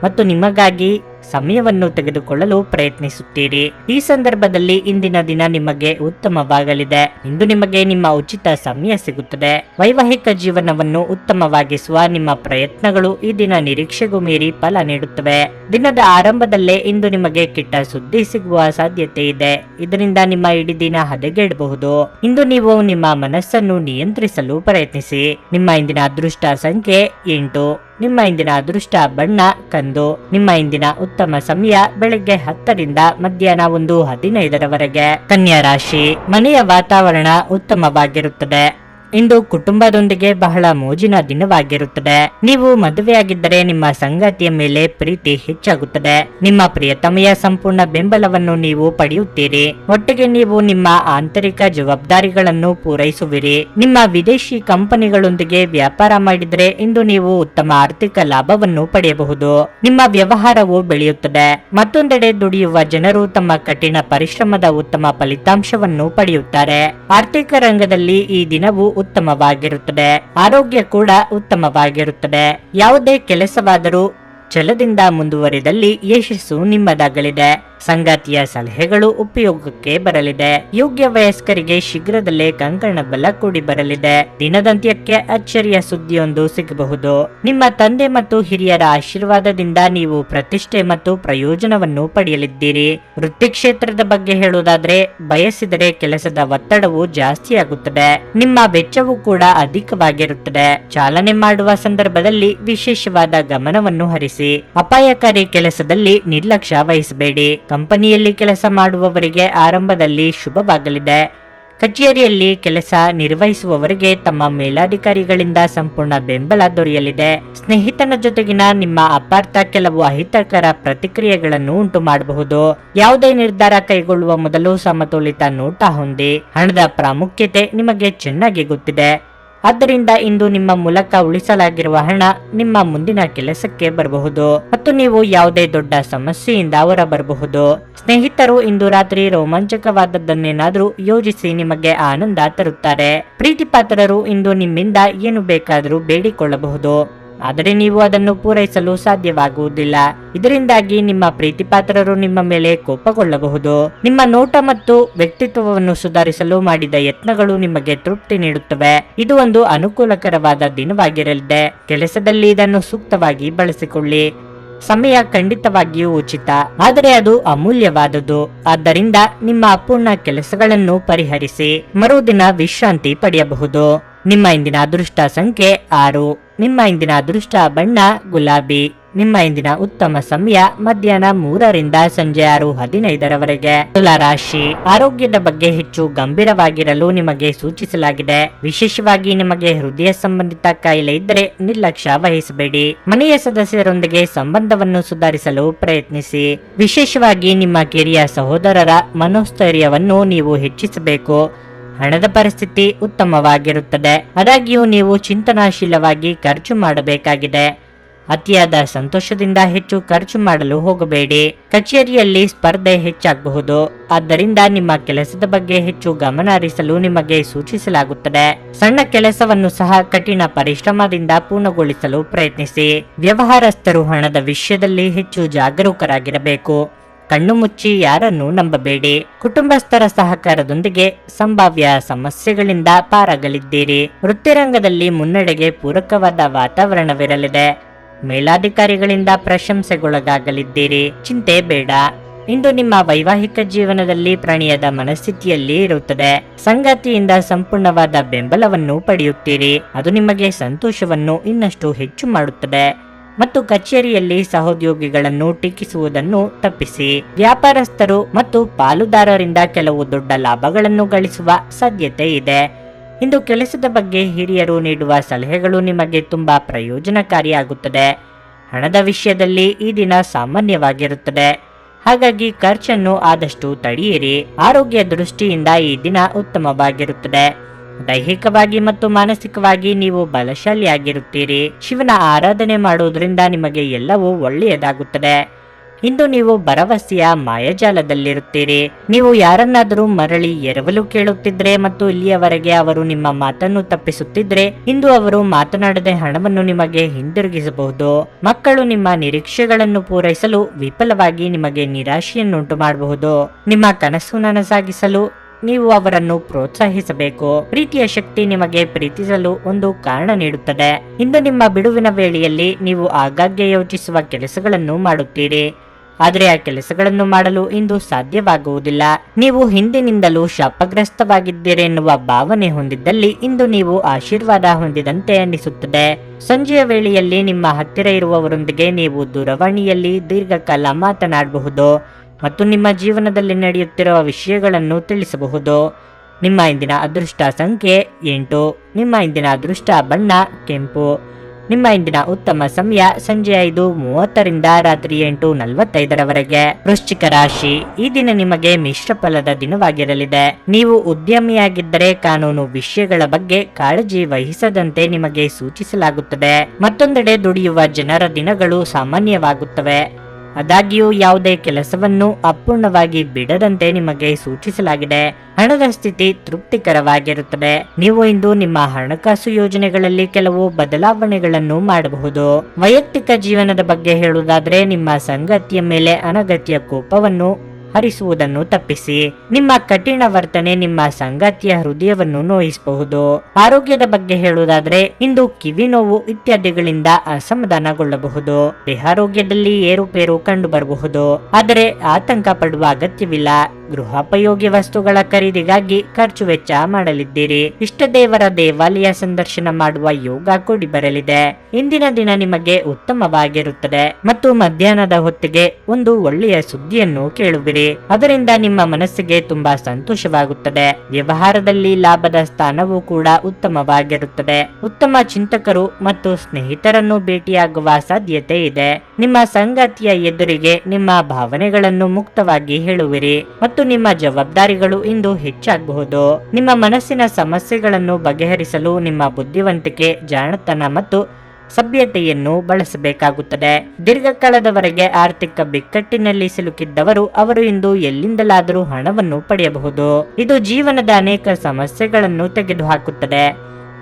ಮತ್ತು ನಿಮಗಾಗಿ ಸಮಯವನ್ನು ತೆಗೆದುಕೊಳ್ಳಲು ಪ್ರಯತ್ನಿಸುತ್ತೀರಿ. ಈ ಸಂದರ್ಭದಲ್ಲಿ ಇಂದಿನ ದಿನ ನಿಮಗೆ ಉತ್ತಮವಾಗಲಿದೆ. ಇಂದು ನಿಮಗೆ ನಿಮ್ಮ ಉಚಿತ ಸಮಯ ಸಿಗುತ್ತದೆ. ವೈವಾಹಿಕ ಜೀವನವನ್ನು ಉತ್ತಮವಾಗಿಸುವ ನಿಮ್ಮ ಪ್ರಯತ್ನಗಳು ಈ ದಿನ ನಿರೀಕ್ಷೆಗೂ ಮೀರಿ ಫಲ ನೀಡುತ್ತವೆ. ದಿನದ ಆರಂಭದಲ್ಲೇ ಇಂದು ನಿಮಗೆ ಕೆಟ್ಟ ಸುದ್ದಿ ಸಿಗುವ ಸಾಧ್ಯತೆ ಇದೆ. ಇದರಿಂದ ನಿಮ್ಮ ಇಡೀ ದಿನ ಹದಗೆಡಬಹುದು. ಇಂದು ನೀವು ನಿಮ್ಮ ಮನಸ್ಸನ್ನು ನಿಯಂತ್ರಿಸಲು ಪ್ರಯತ್ನಿಸಿ. ನಿಮ್ಮ ಇಂದಿನ ಅದೃಷ್ಟ ಸಂಖ್ಯೆ 8. ನಿಮ್ಮ ಇಂದಿನ ಅದೃಷ್ಟ ಬಣ್ಣ ಕಂದು. ನಿಮ್ಮ ಇಂದಿನ ಉತ್ತಮ ಸಮಯ ಬೆಳಗ್ಗೆ 10ರಿಂದ ಮಧ್ಯಾಹ್ನ 1:15ರವರೆಗೆ. ಕನ್ಯಾ ರಾಶಿ, ಮನೆಯ ವಾತಾವರಣ ಉತ್ತಮವಾಗಿರುತ್ತದೆ. ಇಂದು ಕುಟುಂಬದೊಂದಿಗೆ ಬಹಳ ಮೋಜಿನ ದಿನವಾಗಿರುತ್ತದೆ. ನೀವು ಮದುವೆಯಾಗಿದ್ದರೆ ನಿಮ್ಮ ಸಂಗಾತಿಯ ಮೇಲೆ ಪ್ರೀತಿ ಹೆಚ್ಚಾಗುತ್ತದೆ. ನಿಮ್ಮ ಪ್ರಿಯತಮೆಯ ಸಂಪೂರ್ಣ ಬೆಂಬಲವನ್ನು ನೀವು ಪಡೆಯುತ್ತೀರಿ. ಒಟ್ಟಿಗೆ ನೀವು ನಿಮ್ಮ ಆಂತರಿಕ ಜವಾಬ್ದಾರಿಗಳನ್ನು ಪೂರೈಸುವಿರಿ. ನಿಮ್ಮ ವಿದೇಶಿ ಕಂಪನಿಗಳೊಂದಿಗೆ ವ್ಯಾಪಾರ ಮಾಡಿದರೆ ಇಂದು ನೀವು ಉತ್ತಮ ಆರ್ಥಿಕ ಲಾಭವನ್ನು ಪಡೆಯಬಹುದು. ನಿಮ್ಮ ವ್ಯವಹಾರವು ಬೆಳೆಯುತ್ತದೆ. ಮತ್ತೊಂದೆಡೆ ದುಡಿಯುವ ಜನರು ತಮ್ಮ ಕಠಿಣ ಪರಿಶ್ರಮದ ಉತ್ತಮ ಫಲಿತಾಂಶವನ್ನು ಪಡೆಯುತ್ತಾರೆ. ಆರ್ಥಿಕ ರಂಗದಲ್ಲಿ ಈ ದಿನವು ಉತ್ತಮವಾಗಿರುತ್ತದೆ. ಆರೋಗ್ಯ ಕೂಡ ಉತ್ತಮವಾಗಿರುತ್ತದೆ. ಯಾವುದೇ ಕೆಲಸವಾದರೂ ಛಲದಿಂದ ಮುಂದುವರಿದಲ್ಲಿ ಯಶಸ್ಸು ನಿಮ್ಮದಾಗಲಿದೆ. ಸಂಗಾತಿಯ ಸಲಹೆಗಳು ಉಪಯೋಗಕ್ಕೆ ಬರಲಿದೆ. ಯೋಗ್ಯ ವಯಸ್ಕರಿಗೆ ಶೀಘ್ರದಲ್ಲೇ ಕಂಕಣ ಬಲ ಕೂಡಿ ಬರಲಿದೆ. ದಿನದಂತ್ಯಕ್ಕೆ ಅಚ್ಚರಿಯ ಸುದ್ದಿಯೊಂದು ಸಿಗಬಹುದು. ನಿಮ್ಮ ತಂದೆ ಮತ್ತು ಹಿರಿಯರ ಆಶೀರ್ವಾದದಿಂದ ನೀವು ಪ್ರತಿಷ್ಠೆ ಮತ್ತು ಪ್ರಯೋಜನವನ್ನು ಪಡೆಯಲಿದ್ದೀರಿ. ವೃತ್ತಿ ಕ್ಷೇತ್ರದ ಬಗ್ಗೆ ಹೇಳುವುದಾದ್ರೆ, ಬಯಸಿದರೆ ಕೆಲಸದ ಒತ್ತಡವು ಜಾಸ್ತಿಯಾಗುತ್ತದೆ. ನಿಮ್ಮ ವೆಚ್ಚವು ಕೂಡ ಅಧಿಕವಾಗಿರುತ್ತದೆ. ಚಾಲನೆ ಮಾಡುವ ಸಂದರ್ಭದಲ್ಲಿ ವಿಶೇಷವಾದ ಗಮನವನ್ನು ಹರಿಸಿ. ಅಪಾಯಕಾರಿ ಕೆಲಸದಲ್ಲಿ ನಿರ್ಲಕ್ಷ್ಯ ವಹಿಸಬೇಡಿ. ಕಂಪನಿಯಲ್ಲಿ ಕೆಲಸ ಮಾಡುವವರಿಗೆ ಆರಂಭದಲ್ಲಿ ಶುಭವಾಗಲಿದೆ. ಕಚೇರಿಯಲ್ಲಿ ಕೆಲಸ ನಿರ್ವಹಿಸುವವರಿಗೆ ತಮ್ಮ ಮೇಲಾಧಿಕಾರಿಗಳಿಂದ ಸಂಪೂರ್ಣ ಬೆಂಬಲ ದೊರೆಯಲಿದೆ. ಸ್ನೇಹಿತನ ಜೊತೆಗಿನ ನಿಮ್ಮ ಅಪಾರ್ಥ ಕೆಲವು ಅಹಿತಕರ ಪ್ರತಿಕ್ರಿಯೆಗಳನ್ನು ಉಂಟು ಮಾಡಬಹುದು. ಯಾವುದೇ ನಿರ್ಧಾರ ಕೈಗೊಳ್ಳುವ ಮೊದಲು ಸಮತೋಲಿತ ನೋಟ ಹೊಂದಿ. ಹಣದ ಪ್ರಾಮುಖ್ಯತೆ ನಿಮಗೆ ಚೆನ್ನಾಗಿ ಗೊತ್ತಿದೆ. ಆದ್ದರಿಂದ ಇಂದು ನಿಮ್ಮ ಮೂಲಕ ಉಳಿಸಲಾಗಿರುವ ಹಣ ನಿಮ್ಮ ಮುಂದಿನ ಕೆಲಸಕ್ಕೆ ಬರಬಹುದು ಮತ್ತು ನೀವು ಯಾವುದೇ ದೊಡ್ಡ ಸಮಸ್ಯೆಯಿಂದ ಹೊರಬರಬಹುದು. ಸ್ನೇಹಿತರು ಇಂದು ರಾತ್ರಿ ರೋಮಾಂಚಕವಾದದ್ದನ್ನೇನಾದ್ರೂ ಯೋಜಿಸಿ ನಿಮಗೆ ಆನಂದ ತರುತ್ತಾರೆ. ಪ್ರೀತಿ ಪಾತ್ರರು ಇಂದು ನಿಮ್ಮಿಂದ ಏನು ಬೇಕಾದರೂ ಬೇಡಿಕೊಳ್ಳಬಹುದು, ಆದರೆ ನೀವು ಅದನ್ನು ಪೂರೈಸಲು ಸಾಧ್ಯವಾಗುವುದಿಲ್ಲ. ಇದರಿಂದಾಗಿ ನಿಮ್ಮ ಪ್ರೀತಿ ಪಾತ್ರರು ನಿಮ್ಮ ಮೇಲೆ ಕೋಪಗೊಳ್ಳಬಹುದು. ನಿಮ್ಮ ನೋಟ ಮತ್ತು ವ್ಯಕ್ತಿತ್ವವನ್ನು ಸುಧಾರಿಸಲು ಮಾಡಿದ ಯತ್ನಗಳು ನಿಮಗೆ ತೃಪ್ತಿ ನೀಡುತ್ತವೆ. ಇದು ಒಂದು ಅನುಕೂಲಕರವಾದ ದಿನವಾಗಿರಲಿದೆ. ಕೆಲಸದಲ್ಲಿ ಇದನ್ನು ಸೂಕ್ತವಾಗಿ ಬಳಸಿಕೊಳ್ಳಿ. ಸಮಯ ಖಂಡಿತವಾಗಿಯೂ ಉಚಿತ, ಆದರೆ ಅದು ಅಮೂಲ್ಯವಾದುದು. ಆದ್ದರಿಂದ ನಿಮ್ಮ ಅಪೂರ್ಣ ಕೆಲಸಗಳನ್ನು ಪರಿಹರಿಸಿ ಮರುದಿನ ವಿಶ್ರಾಂತಿ ಪಡೆಯಬಹುದು. ನಿಮ್ಮ ಇಂದಿನ ಅದೃಷ್ಟ ಸಂಖ್ಯೆ 6. ನಿಮ್ಮ ಇಂದಿನ ಅದೃಷ್ಟ ಬಣ್ಣ ಗುಲಾಬಿ. ನಿಮ್ಮ ಇಂದಿನ ಉತ್ತಮ ಸಮಯ ಮಧ್ಯಾಹ್ನ 3 ರಿಂದ ಸಂಜೆ 6:15 ತುಲಾ ರಾಶಿ. ಆರೋಗ್ಯದ ಬಗ್ಗೆ ಹೆಚ್ಚು ಗಂಭೀರವಾಗಿರಲು ನಿಮಗೆ ಸೂಚಿಸಲಾಗಿದೆ. ವಿಶೇಷವಾಗಿ ನಿಮಗೆ ಹೃದಯ ಸಂಬಂಧಿತ ಕಾಯಿಲೆ ಇದ್ದರೆ ನಿರ್ಲಕ್ಷ್ಯ ವಹಿಸಬೇಡಿ. ಮನೆಯ ಸದಸ್ಯರೊಂದಿಗೆ ಸಂಬಂಧವನ್ನು ಸುಧಾರಿಸಲು ಪ್ರಯತ್ನಿಸಿ. ವಿಶೇಷವಾಗಿ ನಿಮ್ಮ ಕಿರಿಯ ಸಹೋದರರ ಮನೋಸ್ಥೈರ್ಯವನ್ನು ನೀವು ಹೆಚ್ಚಿಸಬೇಕು. ಹಣದ ಪರಿಸ್ಥಿತಿ ಉತ್ತಮವಾಗಿರುತ್ತದೆ, ಆದಾಗ್ಯೂ ನೀವು ಚಿಂತನಾಶೀಲವಾಗಿ ಖರ್ಚು ಮಾಡಬೇಕಾಗಿದೆ. ಅತಿಯಾದ ಸಂತೋಷದಿಂದ ಹೆಚ್ಚು ಖರ್ಚು ಮಾಡಲು ಹೋಗಬೇಡಿ. ಕಚೇರಿಯಲ್ಲಿ ಸ್ಪರ್ಧೆ ಹೆಚ್ಚಾಗಬಹುದು, ಆದ್ದರಿಂದ ನಿಮ್ಮ ಕೆಲಸದ ಬಗ್ಗೆ ಹೆಚ್ಚು ಗಮನ ಹರಿಸಲು ನಿಮಗೆ ಸೂಚಿಸಲಾಗುತ್ತದೆ. ಸಣ್ಣ ಕೆಲಸವನ್ನು ಸಹ ಕಠಿಣ ಪರಿಶ್ರಮದಿಂದ ಪೂರ್ಣಗೊಳಿಸಲು ಪ್ರಯತ್ನಿಸಿ. ವ್ಯವಹಾರಸ್ಥರು ಹಣದ ವಿಷಯದಲ್ಲಿ ಹೆಚ್ಚು ಜಾಗರೂಕರಾಗಿರಬೇಕು. ಕಣ್ಣು ಮುಚ್ಚಿ ಯಾರನ್ನು ನಂಬಬೇಡಿ. ಕುಟುಂಬಸ್ಥರ ಸಹಕಾರದೊಂದಿಗೆ ಸಂಭಾವ್ಯ ಸಮಸ್ಯೆಗಳಿಂದ ಪಾರಾಗಲಿದ್ದೀರಿ. ವೃತ್ತಿರಂಗದಲ್ಲಿ ಮುನ್ನಡೆಗೆ ಪೂರಕವಾದ ವಾತಾವರಣವಿರಲಿದೆ. ಮೇಲಾಧಿಕಾರಿಗಳಿಂದ ಪ್ರಶಂಸೆಗೊಳಗಾಗಲಿದ್ದೀರಿ. ಚಿಂತೆ ಬೇಡ. ಇಂದು ನಿಮ್ಮ ವೈವಾಹಿಕ ಜೀವನದಲ್ಲಿ ಪ್ರಣಯದ ಮನಸ್ಥಿತಿಯಲ್ಲಿ ಇರುತ್ತದೆ. ಸಂಗಾತಿಯಿಂದ ಸಂಪೂರ್ಣವಾದ ಬೆಂಬಲವನ್ನು ಪಡೆಯುತ್ತೀರಿ. ಅದು ನಿಮಗೆ ಸಂತೋಷವನ್ನು ಇನ್ನಷ್ಟು ಹೆಚ್ಚು ಮಾಡುತ್ತದೆ ಮತ್ತು ಕಚೇರಿಯಲ್ಲಿ ಸಹೋದ್ಯೋಗಿಗಳನ್ನು ಟೀಕಿಸುವುದನ್ನು ತಪ್ಪಿಸಿ. ವ್ಯಾಪಾರಸ್ಥರು ಮತ್ತು ಪಾಲುದಾರರಿಂದ ಕೆಲವು ದೊಡ್ಡ ಲಾಭಗಳನ್ನು ಗಳಿಸುವ ಸಾಧ್ಯತೆ ಇದೆ. ಇಂದು ಕೆಲಸದ ಬಗ್ಗೆ ಹಿರಿಯರು ನೀಡುವ ಸಲಹೆಗಳು ನಿಮಗೆ ತುಂಬಾ ಪ್ರಯೋಜನಕಾರಿಯಾಗುತ್ತದೆ. ಹಣದ ವಿಷಯದಲ್ಲಿ ಈ ದಿನ ಸಾಮಾನ್ಯವಾಗಿರುತ್ತದೆ, ಹಾಗಾಗಿ ಖರ್ಚನ್ನು ಆದಷ್ಟು ತಡೆಯಿರಿ. ಆರೋಗ್ಯ ದೃಷ್ಟಿಯಿಂದ ಈ ದಿನ ಉತ್ತಮವಾಗಿರುತ್ತದೆ. ದೈಹಿಕವಾಗಿ ಮತ್ತು ಮಾನಸಿಕವಾಗಿ ನೀವು ಬಲಶಾಲಿಯಾಗಿರುತ್ತೀರಿ. ಶಿವನ ಆರಾಧನೆ ಮಾಡುವುದರಿಂದ ನಿಮಗೆ ಎಲ್ಲವೂ ಒಳ್ಳೆಯದಾಗುತ್ತದೆ. ಇಂದು ನೀವು ಭರವಸೆಯ ಮಾಯಾಜಾಲದಲ್ಲಿರುತ್ತೀರಿ. ನೀವು ಯಾರನ್ನಾದರೂ ಮರಳಿ ಎರವಲು ಕೇಳುತ್ತಿದ್ರೆ ಮತ್ತು ಇಲ್ಲಿಯವರೆಗೆ ಅವರು ನಿಮ್ಮ ಮಾತನ್ನು ತಪ್ಪಿಸುತ್ತಿದ್ರೆ, ಇಂದು ಅವರು ಮಾತನಾಡದೆ ಹಣವನ್ನು ನಿಮಗೆ ಹಿಂದಿರುಗಿಸಬಹುದು. ಮಕ್ಕಳು ನಿಮ್ಮ ನಿರೀಕ್ಷೆಗಳನ್ನು ಪೂರೈಸಲು ವಿಫಲವಾಗಿ ನಿಮಗೆ ನಿರಾಶೆಯನ್ನುಂಟು ಮಾಡಬಹುದು. ನಿಮ್ಮ ಕನಸು ನನಸಾಗಿಸಲು ನೀವು ಅವರನ್ನು ಪ್ರೋತ್ಸಾಹಿಸಬೇಕು. ಪ್ರೀತಿಯ ಶಕ್ತಿ ನಿಮಗೆ ಪ್ರೀತಿಸಲು ಒಂದು ಕಾರಣ ನೀಡುತ್ತದೆ. ಇಂದು ನಿಮ್ಮ ಬಿಡುವಿನ ವೇಳೆಯಲ್ಲಿ ನೀವು ಆಗಾಗ್ಗೆ ಯೋಚಿಸುವ ಕೆಲಸಗಳನ್ನು ಮಾಡುತ್ತೀರಿ, ಆದರೆ ಆ ಕೆಲಸಗಳನ್ನು ಮಾಡಲು ಇಂದು ಸಾಧ್ಯವಾಗುವುದಿಲ್ಲ. ನೀವು ಹಿಂದಿನಿಂದಲೂ ಶಾಪಗ್ರಸ್ತವಾಗಿದ್ದೀರಿ ಎನ್ನುವ ಭಾವನೆ ಹೊಂದಿದ್ದಲ್ಲಿ ಇಂದು ನೀವು ಆಶೀರ್ವಾದ ಹೊಂದಿದಂತೆ ಅನಿಸುತ್ತದೆ. ಸಂಜೆಯ ವೇಳೆಯಲ್ಲಿ ನಿಮ್ಮ ಹತ್ತಿರ ಇರುವವರೊಂದಿಗೆ ನೀವು ದೂರವಾಣಿಯಲ್ಲಿ ದೀರ್ಘಕಾಲ ಮಾತನಾಡಬಹುದು ಮತ್ತು ನಿಮ್ಮ ಜೀವನದಲ್ಲಿ ನಡೆಯುತ್ತಿರುವ ವಿಷಯಗಳನ್ನು ತಿಳಿಸಬಹುದು. ನಿಮ್ಮ ಇಂದಿನ ಅದೃಷ್ಟ ಸಂಖ್ಯೆ 8. ನಿಮ್ಮ ಇಂದಿನ ಅದೃಷ್ಟ ಬಣ್ಣ ಕೆಂಪು. ನಿಮ್ಮ ಇಂದಿನ ಉತ್ತಮ ಸಮಯ ಸಂಜೆ 5:30 ರಿಂದ ರಾತ್ರಿ 8:45 ವೃಶ್ಚಿಕ ರಾಶಿ. ಈ ದಿನ ನಿಮಗೆ ಮಿಶ್ರ ಫಲದ ದಿನವಾಗಿರಲಿದೆ. ನೀವು ಉದ್ಯಮಿಯಾಗಿದ್ದರೆ ಕಾನೂನು ವಿಷಯಗಳ ಬಗ್ಗೆ ಕಾಳಜಿ ವಹಿಸದಂತೆ ನಿಮಗೆ ಸೂಚಿಸಲಾಗುತ್ತದೆ. ಮತ್ತೊಂದೆಡೆ ದುಡಿಯುವ ಜನರ ದಿನಗಳು ಸಾಮಾನ್ಯವಾಗುತ್ತವೆ. ಆದಾಗ್ಯೂ ಯಾವುದೇ ಕೆಲಸವನ್ನು ಅಪೂರ್ಣವಾಗಿ ಬಿಡದಂತೆ ನಿಮಗೆ ಸೂಚಿಸಲಾಗಿದೆ. ಹಣದ ಸ್ಥಿತಿ ತೃಪ್ತಿಕರವಾಗಿರುತ್ತದೆ. ನೀವು ಇಂದು ನಿಮ್ಮ ಹಣಕಾಸು ಯೋಜನೆಗಳಲ್ಲಿ ಕೆಲವು ಬದಲಾವಣೆಗಳನ್ನು ಮಾಡಬಹುದು. ವೈಯಕ್ತಿಕ ಜೀವನದ ಬಗ್ಗೆ ಹೇಳುವುದಾದ್ರೆ, ನಿಮ್ಮ ಸಂಗಾತಿಯ ಮೇಲೆ ಅನಗತ್ಯ ಕೋಪವನ್ನು ಹರಿಸುವುದನ್ನು ತಪ್ಪಿಸಿ. ನಿಮ್ಮ ಕಠಿಣ ವರ್ತನೆ ನಿಮ್ಮ ಸಂಗಾತಿಯ ಹೃದಯವನ್ನು ನೋಯಿಸಬಹುದು. ಆರೋಗ್ಯದ ಬಗ್ಗೆ ಹೇಳುವುದಾದ್ರೆ, ಇಂದು ಕಿವಿ ನೋವು ಇತ್ಯಾದಿಗಳಿಂದ ಅಸಮಾಧಾನಗೊಳ್ಳಬಹುದು. ದೇಹಾರೋಗ್ಯದಲ್ಲಿ ಏರುಪೇರು ಕಂಡು ಬರಬಹುದು, ಆದರೆ ಆತಂಕ ಪಡುವ ಅಗತ್ಯವಿಲ್ಲ. ಗೃಹೋಪಯೋಗಿ ವಸ್ತುಗಳ ಖರೀದಿಗಾಗಿ ಖರ್ಚು ವೆಚ್ಚ ಮಾಡಲಿದ್ದೀರಿ. ಇಷ್ಟ ದೇವರ ದೇವಾಲಯ ಸಂದರ್ಶನ ಮಾಡುವ ಯೋಗ ಕೂಡಿ ಬರಲಿದೆ. ಇಂದಿನ ದಿನ ನಿಮಗೆ ಉತ್ತಮವಾಗಿರುತ್ತದೆ ಮತ್ತು ಮಧ್ಯಾಹ್ನದ ಹೊತ್ತಿಗೆ ಒಂದು ಒಳ್ಳೆಯ ಸುದ್ದಿಯನ್ನು ಕೇಳುವಿರಿ. ಅದರಿಂದ ನಿಮ್ಮ ಮನಸ್ಸಿಗೆ ತುಂಬಾ ಸಂತೋಷವಾಗುತ್ತದೆ. ವ್ಯವಹಾರದಲ್ಲಿ ಲಾಭದ ಸ್ಥಾನವೂ ಕೂಡ ಉತ್ತಮವಾಗಿರುತ್ತದೆ. ಉತ್ತಮ ಚಿಂತಕರು ಮತ್ತು ಸ್ನೇಹಿತರನ್ನು ಭೇಟಿಯಾಗುವ ಸಾಧ್ಯತೆ ಇದೆ. ನಿಮ್ಮ ಸಂಗಾತಿಯ ಎದುರಿಗೆ ನಿಮ್ಮ ಭಾವನೆಗಳನ್ನು ಮುಕ್ತವಾಗಿ ಹೇಳುವಿರಿ ಮತ್ತು ಮತ್ತು ನಿಮ್ಮ ಜವಾಬ್ದಾರಿಗಳು ಇಂದು ಹೆಚ್ಚಾಗಬಹುದು. ನಿಮ್ಮ ಮನಸ್ಸಿನ ಸಮಸ್ಯೆಗಳನ್ನು ಬಗೆಹರಿಸಲು ನಿಮ್ಮ ಬುದ್ಧಿವಂತಿಕೆ, ಜಾಣತನ ಮತ್ತು ಸಭ್ಯತೆಯನ್ನು ಬಳಸಬೇಕಾಗುತ್ತದೆ. ದೀರ್ಘಕಾಲದವರೆಗೆ ಆರ್ಥಿಕ ಬಿಕ್ಕಟ್ಟಿನಲ್ಲಿ ಸಿಲುಕಿದ್ದವರು ಅವರು ಇಂದು ಎಲ್ಲಿಂದಲಾದರೂ ಹಣವನ್ನು ಪಡೆಯಬಹುದು. ಇದು ಜೀವನದ ಅನೇಕ ಸಮಸ್ಯೆಗಳನ್ನು ತೆಗೆದುಹಾಕುತ್ತದೆ.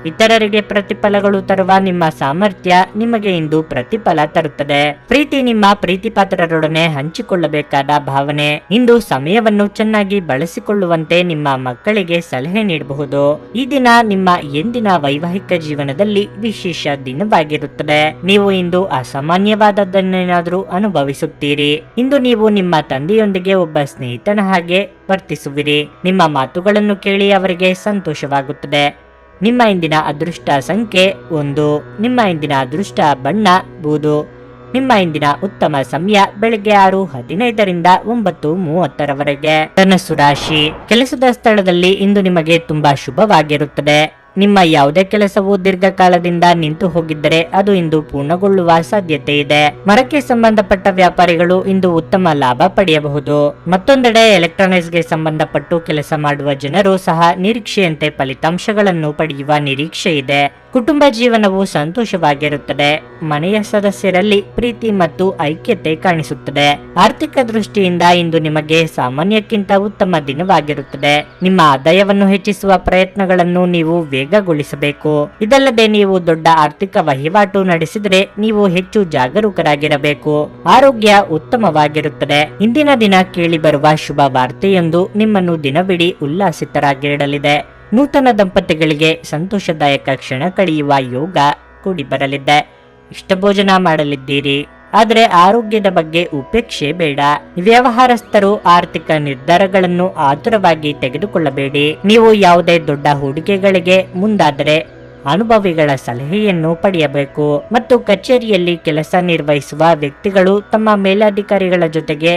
ಇತರರಿಗೆ ಪ್ರತಿಫಲಗಳು ತರುವ ನಿಮ್ಮ ಸಾಮರ್ಥ್ಯ ನಿಮಗೆ ಇಂದು ಪ್ರತಿಫಲ ತರುತ್ತದೆ. ಪ್ರೀತಿ ನಿಮ್ಮ ಪ್ರೀತಿಪಾತ್ರರೊಡನೆ ಹಂಚಿಕೊಳ್ಳಬೇಕಾದ ಭಾವನೆ. ಇಂದು ಸಮಯವನ್ನು ಚೆನ್ನಾಗಿ ಬಳಸಿಕೊಳ್ಳುವಂತೆ ನಿಮ್ಮ ಮಕ್ಕಳಿಗೆ ಸಲಹೆ ನೀಡಬಹುದು. ಈ ದಿನ ನಿಮ್ಮ ಎಂದಿನ ವೈವಾಹಿಕ ಜೀವನದಲ್ಲಿ ವಿಶೇಷ ದಿನವಾಗಿರುತ್ತದೆ. ನೀವು ಇಂದು ಅಸಾಮಾನ್ಯವಾದದ್ದನ್ನೇನಾದರೂ ಅನುಭವಿಸುತ್ತೀರಿ. ಇಂದು ನೀವು ನಿಮ್ಮ ತಂದೆಯೊಂದಿಗೆ ಒಬ್ಬ ಸ್ನೇಹಿತನ ಹಾಗೆ ವರ್ತಿಸುವಿರಿ. ನಿಮ್ಮ ಮಾತುಗಳನ್ನು ಕೇಳಿ ಅವರಿಗೆ ಸಂತೋಷವಾಗುತ್ತದೆ. ನಿಮ್ಮ ಇಂದಿನ ಅದೃಷ್ಟ ಸಂಖ್ಯೆ 1. ನಿಮ್ಮ ಇಂದಿನ ಅದೃಷ್ಟ ಬಣ್ಣ ಬೂದು. ನಿಮ್ಮ ಇಂದಿನ ಉತ್ತಮ ಸಮಯ ಬೆಳಗ್ಗೆ 6:15ರಿಂದ 9:30ರವರೆಗೆ. ಧನಸ್ಸು ರಾಶಿ. ಕೆಲಸದ ಸ್ಥಳದಲ್ಲಿ ಇಂದು ನಿಮಗೆ ತುಂಬಾ ಶುಭವಾಗಿರುತ್ತದೆ. ನಿಮ್ಮ ಯಾವುದೇ ಕೆಲಸವು ದೀರ್ಘಕಾಲದಿಂದ ನಿಂತು ಹೋಗಿದ್ದರೆ ಅದು ಇಂದು ಪೂರ್ಣಗೊಳ್ಳುವ ಸಾಧ್ಯತೆ ಇದೆ. ಮರಕ್ಕೆ ಸಂಬಂಧಪಟ್ಟ ವ್ಯಾಪಾರಿಗಳು ಇಂದು ಉತ್ತಮ ಲಾಭ ಪಡೆಯಬಹುದು. ಮತ್ತೊಂದೆಡೆ ಎಲೆಕ್ಟ್ರಾನಿಕ್ಸ್ಗೆ ಸಂಬಂಧಪಟ್ಟು ಕೆಲಸ ಮಾಡುವ ಜನರು ಸಹ ನಿರೀಕ್ಷೆಯಂತೆ ಫಲಿತಾಂಶಗಳನ್ನು ಪಡೆಯುವ ನಿರೀಕ್ಷೆ ಇದೆ. ಕುಟುಂಬ ಜೀವನವು ಸಂತೋಷವಾಗಿರುತ್ತದೆ. ಮನೆಯ ಸದಸ್ಯರಲ್ಲಿ ಪ್ರೀತಿ ಮತ್ತು ಐಕ್ಯತೆ ಕಾಣಿಸುತ್ತದೆ. ಆರ್ಥಿಕ ದೃಷ್ಟಿಯಿಂದ ಇಂದು ನಿಮಗೆ ಸಾಮಾನ್ಯಕ್ಕಿಂತ ಉತ್ತಮ ದಿನವಾಗಿರುತ್ತದೆ. ನಿಮ್ಮ ಆದಾಯವನ್ನು ಹೆಚ್ಚಿಸುವ ಪ್ರಯತ್ನಗಳನ್ನು ನೀವು ವೇಗಗೊಳಿಸಬೇಕು. ಇದಲ್ಲದೆ ನೀವು ದೊಡ್ಡ ಆರ್ಥಿಕ ವಹಿವಾಟು ನಡೆಸಿದರೆ ನೀವು ಹೆಚ್ಚು ಜಾಗರೂಕರಾಗಿರಬೇಕು. ಆರೋಗ್ಯ ಉತ್ತಮವಾಗಿರುತ್ತದೆ. ಇಂದಿನ ದಿನ ಕೇಳಿ ಬರುವ ಶುಭ ವಾರ್ತೆಯೊಂದು ನಿಮ್ಮನ್ನು ದಿನವಿಡೀ ಉಲ್ಲಾಸಿತರಾಗಿರಲಿದೆ. ನೂತನ ದಂಪತಿಗಳಿಗೆ ಸಂತೋಷದಾಯಕ ಕ್ಷಣ ಕಳೆಯುವ ಯೋಗ ಕೂಡಿ ಬರಲಿದೆ. ಇಷ್ಟ ಭೋಜನ ಮಾಡಲಿದ್ದೀರಿ. ಆದರೆ ಆರೋಗ್ಯದ ಬಗ್ಗೆ ಉಪೇಕ್ಷೆ ಬೇಡ. ವ್ಯವಹಾರಸ್ಥರು ಆರ್ಥಿಕ ನಿರ್ಧಾರಗಳನ್ನು ಆತುರವಾಗಿ ತೆಗೆದುಕೊಳ್ಳಬೇಡಿ. ನೀವು ಯಾವುದೇ ದೊಡ್ಡ ಹೂಡಿಕೆಗಳಿಗೆ ಮುಂದಾದರೆ ಅನುಭವಿಗಳ ಸಲಹೆಯನ್ನು ಪಡೆಯಬೇಕು. ಮತ್ತು ಕಚೇರಿಯಲ್ಲಿ ಕೆಲಸ ನಿರ್ವಹಿಸುವ ವ್ಯಕ್ತಿಗಳು ತಮ್ಮ ಮೇಲಧಿಕಾರಿಗಳ ಜೊತೆಗೆ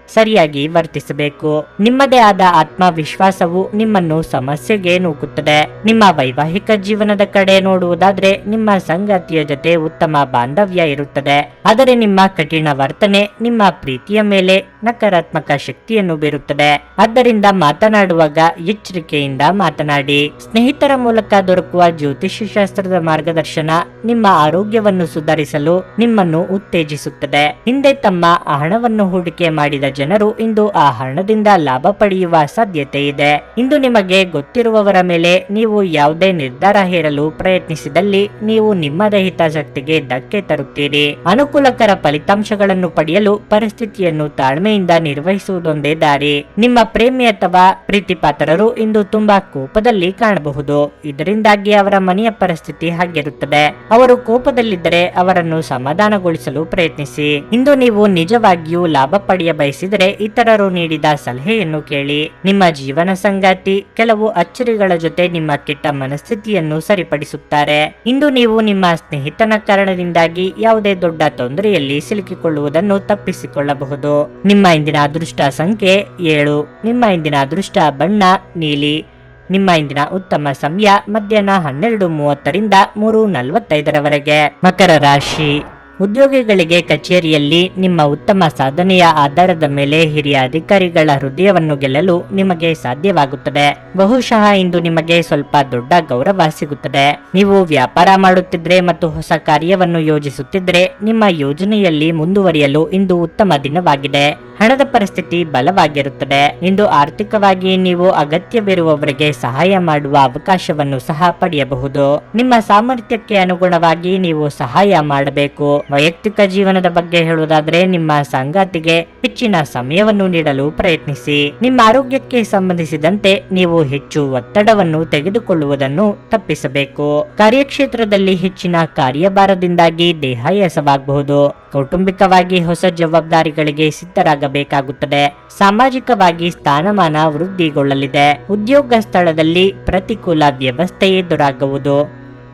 ಸರಿಯಾಗಿ ವರ್ತಿಸಬೇಕು. ನಿಮ್ಮದೇ ಆದ ಆತ್ಮವಿಶ್ವಾಸವು ನಿಮ್ಮನ್ನು ಸಮಸ್ಯೆಗೆ ನೂಕುತ್ತದೆ. ನಿಮ್ಮ ವೈವಾಹಿಕ ಜೀವನದ ಕಡೆ ನೋಡುವುದಾದ್ರೆ ನಿಮ್ಮ ಸಂಗಾತಿಯ ಜೊತೆ ಉತ್ತಮ ಬಾಂಧವ್ಯ ಇರುತ್ತದೆ. ಆದರೆ ನಿಮ್ಮ ಕಠಿಣ ವರ್ತನೆ ನಿಮ್ಮ ಪ್ರೀತಿಯ ಮೇಲೆ ನಕಾರಾತ್ಮಕ ಶಕ್ತಿಯನ್ನು ಬೀರುತ್ತದೆ. ಆದ್ದರಿಂದ ಮಾತನಾಡುವಾಗ ಎಚ್ಚರಿಕೆಯಿಂದ ಮಾತನಾಡಿ. ಸ್ನೇಹಿತರ ಮೂಲಕ ದೊರಕುವ ಜ್ಯೋತಿಷ್ಯ ಶಾಸ್ತ್ರದ ಮಾರ್ಗದರ್ಶನ ನಿಮ್ಮ ಆರೋಗ್ಯವನ್ನು ಸುಧಾರಿಸಲು ನಿಮ್ಮನ್ನು ಉತ್ತೇಜಿಸುತ್ತದೆ. ಹಿಂದೆ ತಮ್ಮ ಹಣವನ್ನು ಹೂಡಿಕೆ ಮಾಡಿದ ಜನರು ಇಂದು ಆ ಹಣದಿಂದ ಲಾಭ ಪಡೆಯುವ ಸಾಧ್ಯತೆ ಇದೆ. ಇಂದು ನಿಮಗೆ ಗೊತ್ತಿರುವವರ ಮೇಲೆ ನೀವು ಯಾವುದೇ ನಿರ್ಧಾರ ಹೇರಲು ಪ್ರಯತ್ನಿಸಿದಲ್ಲಿ ನೀವು ನಿಮ್ಮದೇ ಹಿತಾಸಕ್ತಿಗೆ ಧಕ್ಕೆ ತರುತ್ತೀರಿ. ಅನುಕೂಲಕರ ಫಲಿತಾಂಶಗಳನ್ನು ಪಡೆಯಲು ಪರಿಸ್ಥಿತಿಯನ್ನು ತಾಳ್ಮೆಯಿಂದ ನಿರ್ವಹಿಸುವುದೊಂದೇ ದಾರಿ. ನಿಮ್ಮ ಪ್ರೇಮಿ ಅಥವಾ ಪ್ರೀತಿಪಾತ್ರರು ಇಂದು ತುಂಬಾ ಕೋಪದಲ್ಲಿ ಕಾಣಬಹುದು. ಇದರಿಂದಾಗಿ ಅವರ ಮನೆಯ ಪರಿಸ್ಥಿತಿ ಹಾಗಿರುತ್ತದೆ. ಅವರು ಕೋಪದಲ್ಲಿದ್ದರೆ ಅವರನ್ನು ಸಮಾಧಾನಗೊಳಿಸಲು ಪ್ರಯತ್ನಿಸಿ. ಇಂದು ನೀವು ನಿಜವಾಗಿಯೂ ಲಾಭ ಪಡೆಯ ಬಯಸಿದರೆ ಇತರರು ನೀಡಿದ ಸಲಹೆಯನ್ನು ಕೇಳಿ. ನಿಮ್ಮ ಜೀವನ ಸಂಗಾತಿ ಕೆಲವು ಅಚ್ಚರಿಗಳ ಜೊತೆ ನಿಮ್ಮ ಕೆಟ್ಟ ಮನಸ್ಥಿತಿಯನ್ನು ಸರಿಪಡಿಸುತ್ತಾರೆ. ಇಂದು ನೀವು ನಿಮ್ಮ ಸ್ನೇಹಿತನ ಕಾರಣದಿಂದಾಗಿ ಯಾವುದೇ ದೊಡ್ಡ ತೊಂದರೆಯಲ್ಲಿ ಸಿಲುಕಿಕೊಳ್ಳುವುದನ್ನು ತಪ್ಪಿಸಿಕೊಳ್ಳಬಹುದು. ನಿಮ್ಮ ಇಂದಿನ ಅದೃಷ್ಟ ಸಂಖ್ಯೆ 7. ನಿಮ್ಮ ಇಂದಿನ ಅದೃಷ್ಟ ಬಣ್ಣ ನೀಲಿ. ನಿಮ್ಮ ಇಂದಿನ ಉತ್ತಮ ಸಮಯ ಮಧ್ಯಾಹ್ನ 12:30ರಿಂದ 3:45ರವರೆಗೆ. ಮಕರ ರಾಶಿ. ಉದ್ಯೋಗಿಗಳಿಗೆ ಕಚೇರಿಯಲ್ಲಿ ನಿಮ್ಮ ಉತ್ತಮ ಸಾಧನೆಯ ಆಧಾರದ ಮೇಲೆ ಹಿರಿಯ ಅಧಿಕಾರಿಗಳ ಹೃದಯವನ್ನು ಗೆಲ್ಲಲು ನಿಮಗೆ ಸಾಧ್ಯವಾಗುತ್ತದೆ. ಬಹುಶಃ ಇಂದು ನಿಮಗೆ ಸ್ವಲ್ಪ ದೊಡ್ಡ ಗೌರವ ಸಿಗುತ್ತದೆ. ನೀವು ವ್ಯಾಪಾರ ಮಾಡುತ್ತಿದ್ರೆ ಮತ್ತು ಹೊಸ ಕಾರ್ಯವನ್ನು ಯೋಜಿಸುತ್ತಿದ್ರೆ ನಿಮ್ಮ ಯೋಜನೆಯಲ್ಲಿ ಮುಂದುವರಿಯಲು ಇಂದು ಉತ್ತಮ ದಿನವಾಗಿದೆ. ಹಣದ ಪರಿಸ್ಥಿತಿ ಬಲವಾಗಿರುತ್ತದೆ. ಇಂದು ಆರ್ಥಿಕವಾಗಿ ನೀವು ಅಗತ್ಯವಿರುವವರಿಗೆ ಸಹಾಯ ಮಾಡುವ ಅವಕಾಶವನ್ನು ಸಹ ಪಡೆಯಬಹುದು. ನಿಮ್ಮ ಸಾಮರ್ಥ್ಯಕ್ಕೆ ಅನುಗುಣವಾಗಿ ನೀವು ಸಹಾಯ ಮಾಡಬೇಕು. ವೈಯಕ್ತಿಕ ಜೀವನದ ಬಗ್ಗೆ ಹೇಳುವುದಾದ್ರೆ ನಿಮ್ಮ ಸಂಗಾತಿಗೆ ಹೆಚ್ಚಿನ ಸಮಯವನ್ನು ನೀಡಲು ಪ್ರಯತ್ನಿಸಿ. ನಿಮ್ಮ ಆರೋಗ್ಯಕ್ಕೆ ಸಂಬಂಧಿಸಿದಂತೆ ನೀವು ಹೆಚ್ಚು ಒತ್ತಡವನ್ನು ತೆಗೆದುಕೊಳ್ಳುವುದನ್ನು ತಪ್ಪಿಸಬೇಕು. ಕಾರ್ಯಕ್ಷೇತ್ರದಲ್ಲಿ ಹೆಚ್ಚಿನ ಕಾರ್ಯಭಾರದಿಂದಾಗಿ ದೇಹಾಯಾಸವಾಗಬಹುದು. ಕೌಟುಂಬಿಕವಾಗಿ ಹೊಸ ಜವಾಬ್ದಾರಿಗಳಿಗೆ ಸಿದ್ಧರಾಗಬೇಕಾಗುತ್ತದೆ. ಸಾಮಾಜಿಕವಾಗಿ ಸ್ಥಾನಮಾನ ವೃದ್ಧಿಗೊಳ್ಳಲಿದೆ. ಉದ್ಯೋಗ ಸ್ಥಳದಲ್ಲಿ ಪ್ರತಿಕೂಲ ವ್ಯವಸ್ಥೆ ಎದುರಾಗುವುದು.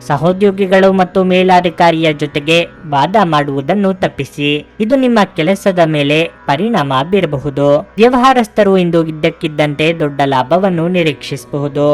ಸಹೋದ್ಯೋಗಿಗಳು ಮತ್ತು ಮೇಲಾಧಿಕಾರಿಯ ಜೊತೆಗೆ ವಾದ ಮಾಡುವುದನ್ನು ತಪ್ಪಿಸಿ. ಇದು ನಿಮ್ಮ ಕೆಲಸದ ಮೇಲೆ ಪರಿಣಾಮ ಬೀರಬಹುದು. ವ್ಯವಹಾರಸ್ಥರು ಇಂದು ಇದ್ದಕ್ಕಿದ್ದಂತೆ ದೊಡ್ಡ ಲಾಭವನ್ನು ನಿರೀಕ್ಷಿಸಬಹುದು.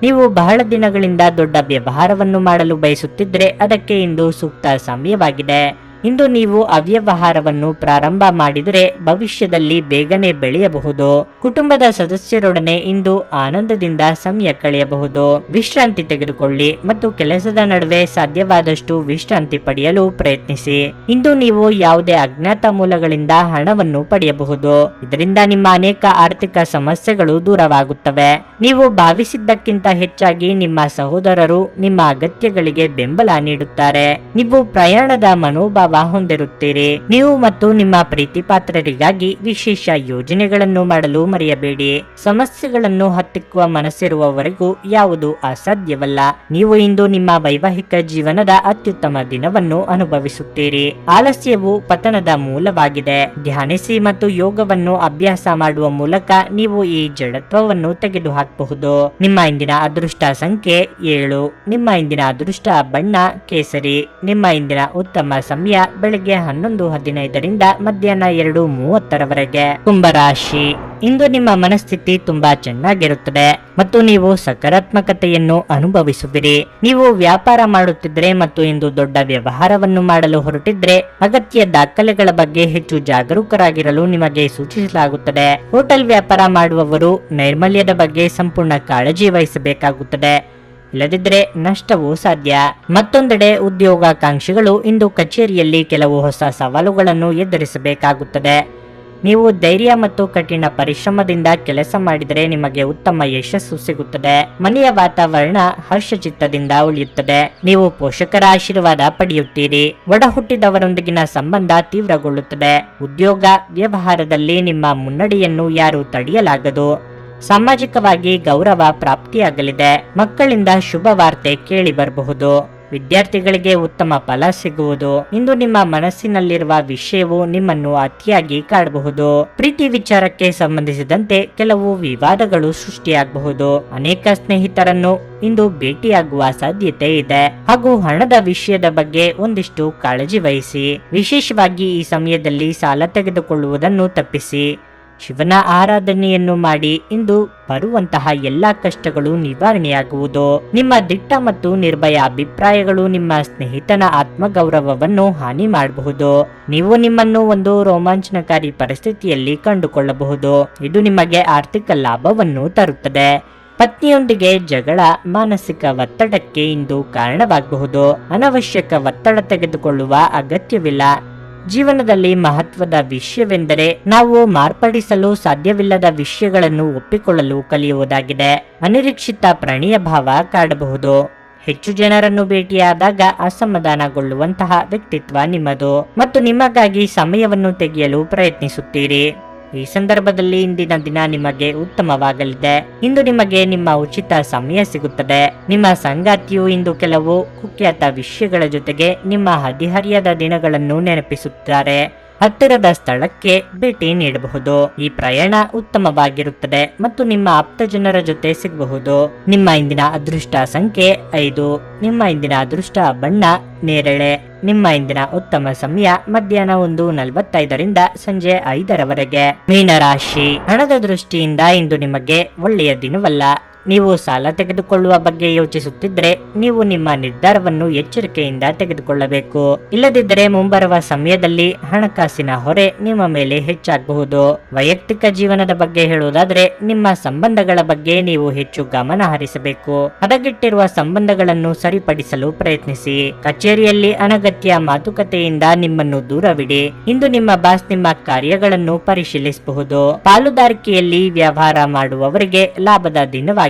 ನೀವು ಬಹಳ ದಿನಗಳಿಂದ ದೊಡ್ಡ ವ್ಯವಹಾರವನ್ನು ಮಾಡಲು ಬಯಸುತ್ತಿದ್ದರೆ ಅದಕ್ಕೆ ಇಂದು ಸೂಕ್ತ ಸಮಯವಾಗಿದೆ. ಇಂದು ನೀವು ಅವ್ಯವಹಾರವನ್ನು ಪ್ರಾರಂಭ ಮಾಡಿದರೆ ಭವಿಷ್ಯದಲ್ಲಿ ಬೇಗನೆ ಬೆಳೆಯಬಹುದು. ಕುಟುಂಬದ ಸದಸ್ಯರೊಡನೆ ಇಂದು ಆನಂದದಿಂದ ಸಮಯ ಕಳೆಯಬಹುದು. ವಿಶ್ರಾಂತಿ ತೆಗೆದುಕೊಳ್ಳಿ ಮತ್ತು ಕೆಲಸದ ನಡುವೆ ಸಾಧ್ಯವಾದಷ್ಟು ವಿಶ್ರಾಂತಿ ಪಡೆಯಲು ಪ್ರಯತ್ನಿಸಿ. ಇಂದು ನೀವು ಯಾವುದೇ ಅಜ್ಞಾತ ಮೂಲಗಳಿಂದ ಹಣವನ್ನು ಪಡೆಯಬಹುದು. ಇದರಿಂದ ನಿಮ್ಮ ಅನೇಕ ಆರ್ಥಿಕ ಸಮಸ್ಯೆಗಳು ದೂರವಾಗುತ್ತವೆ. ನೀವು ಭಾವಿಸಿದ್ದಕ್ಕಿಂತ ಹೆಚ್ಚಾಗಿ ನಿಮ್ಮ ಸಹೋದರರು ನಿಮ್ಮ ಅಗತ್ಯಗಳಿಗೆ ಬೆಂಬಲ ನೀಡುತ್ತಾರೆ. ನೀವು ಪ್ರಯಾಣದ ಮನೋಭಾವ ಹೊಂದಿರುತ್ತೀರಿ. ನೀವು ಮತ್ತು ನಿಮ್ಮ ಪ್ರೀತಿ ಪಾತ್ರರಿಗಾಗಿ ವಿಶೇಷ ಯೋಜನೆಗಳನ್ನು ಮಾಡಲು ಮರೆಯಬೇಡಿ. ಸಮಸ್ಯೆಗಳನ್ನು ಹತ್ತಿಕ್ಕುವ ಮನಸ್ಸಿರುವವರೆಗೂ ಯಾವುದು ಅಸಾಧ್ಯವಲ್ಲ. ನೀವು ಇಂದು ನಿಮ್ಮ ವೈವಾಹಿಕ ಜೀವನದ ಅತ್ಯುತ್ತಮ ದಿನವನ್ನು ಅನುಭವಿಸುತ್ತೀರಿ. ಆಲಸ್ಯವು ಪತನದ ಮೂಲವಾಗಿದೆ. ಧ್ಯಾನಿಸಿ ಮತ್ತು ಯೋಗವನ್ನು ಅಭ್ಯಾಸ ಮಾಡುವ ಮೂಲಕ ನೀವು ಈ ಜಡತ್ವವನ್ನು ತೆಗೆದುಹಾಕಬಹುದು. ನಿಮ್ಮ ಇಂದಿನ ಅದೃಷ್ಟ ಸಂಖ್ಯೆ 7. ನಿಮ್ಮ ಇಂದಿನ ಅದೃಷ್ಟ ಬಣ್ಣ ಕೇಸರಿ. ನಿಮ್ಮ ಇಂದಿನ ಉತ್ತಮ ಸಮಯ ಬೆಳಗ್ಗೆ 11:15 ಮಧ್ಯಾಹ್ನ 2:30 ಕುಂಭರಾಶಿ. ಇಂದು ನಿಮ್ಮ ಮನಸ್ಥಿತಿ ತುಂಬಾ ಚೆನ್ನಾಗಿರುತ್ತದೆ ಮತ್ತು ನೀವು ಸಕಾರಾತ್ಮಕತೆಯನ್ನು ಅನುಭವಿಸುವಿರಿ. ನೀವು ವ್ಯಾಪಾರ ಮಾಡುತ್ತಿದ್ದರೆ ಮತ್ತು ಇಂದು ದೊಡ್ಡ ವ್ಯವಹಾರವನ್ನು ಮಾಡಲು ಹೊರಟಿದ್ರೆ ಅಗತ್ಯ ದಾಖಲೆಗಳ ಬಗ್ಗೆ ಹೆಚ್ಚು ಜಾಗರೂಕರಾಗಿರಲು ನಿಮಗೆ ಸೂಚಿಸಲಾಗುತ್ತದೆ. ಹೋಟೆಲ್ ವ್ಯಾಪಾರ ಮಾಡುವವರು ನೈರ್ಮಲ್ಯದ ಬಗ್ಗೆ ಸಂಪೂರ್ಣ ಕಾಳಜಿ ವಹಿಸಬೇಕಾಗುತ್ತದೆ, ಇಲ್ಲದಿದ್ದರೆ ನಷ್ಟವೂ ಸಾಧ್ಯ. ಮತ್ತೊಂದೆಡೆ ಉದ್ಯೋಗಾಕಾಂಕ್ಷಿಗಳು ಇಂದು ಕಚೇರಿಯಲ್ಲಿ ಕೆಲವು ಹೊಸ ಸವಾಲುಗಳನ್ನು ಎದುರಿಸಬೇಕಾಗುತ್ತದೆ. ನೀವು ಧೈರ್ಯ ಮತ್ತು ಕಠಿಣ ಪರಿಶ್ರಮದಿಂದ ಕೆಲಸ ಮಾಡಿದರೆ ನಿಮಗೆ ಉತ್ತಮ ಯಶಸ್ಸು ಸಿಗುತ್ತದೆ. ಮನೆಯ ವಾತಾವರಣ ಹರ್ಷಚಿತ್ತದಿಂದ ಉಳಿಯುತ್ತದೆ. ನೀವು ಪೋಷಕರ ಆಶೀರ್ವಾದ ಪಡೆಯುತ್ತೀರಿ. ಒಡ ಹುಟ್ಟಿದವರೊಂದಿಗಿನ ಸಂಬಂಧ ತೀವ್ರಗೊಳ್ಳುತ್ತದೆ. ಉದ್ಯೋಗ ವ್ಯವಹಾರದಲ್ಲಿ ನಿಮ್ಮ ಮುನ್ನಡೆಯನ್ನು ಯಾರೂ ತಡೆಯಲಾಗದು. ಸಾಮಾಜಿಕವಾಗಿ ಗೌರವ ಪ್ರಾಪ್ತಿಯಾಗಲಿದೆ. ಮಕ್ಕಳಿಂದ ಶುಭ ವಾರ್ತೆ ಕೇಳಿ ಬರಬಹುದು. ವಿದ್ಯಾರ್ಥಿಗಳಿಗೆ ಉತ್ತಮ ಫಲ ಸಿಗುವುದು. ಇಂದು ನಿಮ್ಮ ಮನಸ್ಸಿನಲ್ಲಿರುವ ವಿಷಯವು ನಿಮ್ಮನ್ನು ಅತಿಯಾಗಿ ಕಾಡಬಹುದು. ಪ್ರೀತಿ ವಿಚಾರಕ್ಕೆ ಸಂಬಂಧಿಸಿದಂತೆ ಕೆಲವು ವಿವಾದಗಳು ಸೃಷ್ಟಿಯಾಗಬಹುದು. ಅನೇಕ ಸ್ನೇಹಿತರನ್ನು ಇಂದು ಭೇಟಿಯಾಗುವ ಸಾಧ್ಯತೆ ಇದೆ ಹಾಗೂ ಹಣದ ವಿಷಯದ ಬಗ್ಗೆ ಒಂದಿಷ್ಟು ಕಾಳಜಿ ವಹಿಸಿ. ವಿಶೇಷವಾಗಿ ಈ ಸಮಯದಲ್ಲಿ ಸಾಲ ತೆಗೆದುಕೊಳ್ಳುವುದನ್ನು ತಪ್ಪಿಸಿ. ಶಿವನ ಆರಾಧನೆಯನ್ನು ಮಾಡಿ. ಇಂದು ಬರುವಂತಹ ಎಲ್ಲಾ ಕಷ್ಟಗಳು ನಿವಾರಣೆಯಾಗುವುದು. ನಿಮ್ಮ ದಿಟ್ಟ ಮತ್ತು ನಿರ್ಭಯ ಅಭಿಪ್ರಾಯಗಳು ನಿಮ್ಮ ಸ್ನೇಹಿತನ ಆತ್ಮಗೌರವವನ್ನು ಹಾನಿ ಮಾಡಬಹುದು. ನೀವು ನಿಮ್ಮನ್ನು ಒಂದು ರೋಮಾಂಚನಕಾರಿ ಪರಿಸ್ಥಿತಿಯಲ್ಲಿ ಕಂಡುಕೊಳ್ಳಬಹುದು. ಇದು ನಿಮಗೆ ಆರ್ಥಿಕ ಲಾಭವನ್ನು ತರುತ್ತದೆ. ಪತ್ನಿಯೊಂದಿಗೆ ಜಗಳ ಮಾನಸಿಕ ಒತ್ತಡಕ್ಕೆ ಇಂದು ಕಾರಣವಾಗಬಹುದು. ಅನವಶ್ಯಕ ಒತ್ತಡ ತೆಗೆದುಕೊಳ್ಳುವ ಅಗತ್ಯವಿಲ್ಲ. ಜೀವನದಲ್ಲಿ ಮಹತ್ವದ ವಿಷಯವೆಂದರೆ ನಾವು ಮಾರ್ಪಡಿಸಲು ಸಾಧ್ಯವಿಲ್ಲದ ವಿಷಯಗಳನ್ನು ಒಪ್ಪಿಕೊಳ್ಳಲು ಕಲಿಯುವುದಾಗಿದೆ. ಅನಿರೀಕ್ಷಿತ ಪ್ರಣಯ ಭಾವ ಕಾಡಬಹುದು. ಹೆಚ್ಚು ಜನರನ್ನು ಭೇಟಿಯಾದಾಗ ಅಸಮಾಧಾನಗೊಳ್ಳುವಂತಹ ವ್ಯಕ್ತಿತ್ವ ನಿಮ್ಮದು ಮತ್ತು ನಿಮಗಾಗಿ ಸಮಯವನ್ನು ತೆಗೆಯಲು ಪ್ರಯತ್ನಿಸುತ್ತೀರಿ. ಈ ಸಂದರ್ಭದಲ್ಲಿ ಇಂದಿನ ದಿನ ನಿಮಗೆ ಉತ್ತಮವಾಗಲಿದೆ. ಇಂದು ನಿಮಗೆ ನಿಮ್ಮ ಉಚಿತ ಸಮಯ ಸಿಗುತ್ತದೆ. ನಿಮ್ಮ ಸಂಗಾತಿಯು ಇಂದು ಕೆಲವು ಕುಖ್ಯಾತ ವಿಷಯಗಳ ಜೊತೆಗೆ ನಿಮ್ಮ ಹದಿಹರಿಯದ ದಿನಗಳನ್ನು ನೆನಪಿಸುತ್ತಾರೆ. ಹತ್ತಿರದ ಸ್ಥಳಕ್ಕೆ ಭೇಟಿ ನೀಡಬಹುದು. ಈ ಪ್ರಯಾಣ ಉತ್ತಮವಾಗಿರುತ್ತದೆ ಮತ್ತು ನಿಮ್ಮ ಆಪ್ತ ಜನರ ಜೊತೆ ಸಿಗಬಹುದು. ನಿಮ್ಮ ಇಂದಿನ ಅದೃಷ್ಟ ಸಂಖ್ಯೆ 5. ನಿಮ್ಮ ಇಂದಿನ ಅದೃಷ್ಟ ಬಣ್ಣ ನೇರಳೆ. ನಿಮ್ಮ ಇಂದಿನ ಉತ್ತಮ ಸಮಯ ಮಧ್ಯಾಹ್ನ 1:45 ಸಂಜೆ 5:00 ಮೀನರಾಶಿ. ಹಣದ ದೃಷ್ಟಿಯಿಂದ ಇಂದು ನಿಮಗೆ ಒಳ್ಳೆಯ ದಿನವಲ್ಲ. ನೀವು ಸಾಲ ತೆಗೆದುಕೊಳ್ಳುವ ಬಗ್ಗೆ ಯೋಚಿಸುತ್ತಿದ್ರೆ ನೀವು ನಿಮ್ಮ ನಿರ್ಧಾರವನ್ನು ಎಚ್ಚರಿಕೆಯಿಂದ ತೆಗೆದುಕೊಳ್ಳಬೇಕು. ಇಲ್ಲದಿದ್ದರೆ ಮುಂಬರುವ ಸಮಯದಲ್ಲಿ ಹಣಕಾಸಿನ ಹೊರೆ ನಿಮ್ಮ ಮೇಲೆ ಹೆಚ್ಚಾಗಬಹುದು. ವೈಯಕ್ತಿಕ ಜೀವನದ ಬಗ್ಗೆ ಹೇಳುವುದಾದ್ರೆ ನಿಮ್ಮ ಸಂಬಂಧಗಳ ಬಗ್ಗೆ ನೀವು ಹೆಚ್ಚು ಗಮನ ಹರಿಸಬೇಕು. ಹದಗೆಟ್ಟಿರುವ ಸಂಬಂಧಗಳನ್ನು ಸರಿಪಡಿಸಲು ಪ್ರಯತ್ನಿಸಿ. ಕಚೇರಿಯಲ್ಲಿ ಅನಗತ್ಯ ಮಾತುಕತೆಯಿಂದ ನಿಮ್ಮನ್ನು ದೂರವಿಡಿ. ಇಂದು ನಿಮ್ಮ ಬಾಸ್ ನಿಮ್ಮ ಕಾರ್ಯಗಳನ್ನು ಪರಿಶೀಲಿಸಬಹುದು. ಪಾಲುದಾರಿಕೆಯಲ್ಲಿ ವ್ಯವಹಾರ ಮಾಡುವವರಿಗೆ ಲಾಭದ ದಿನವಾಗಿದೆ.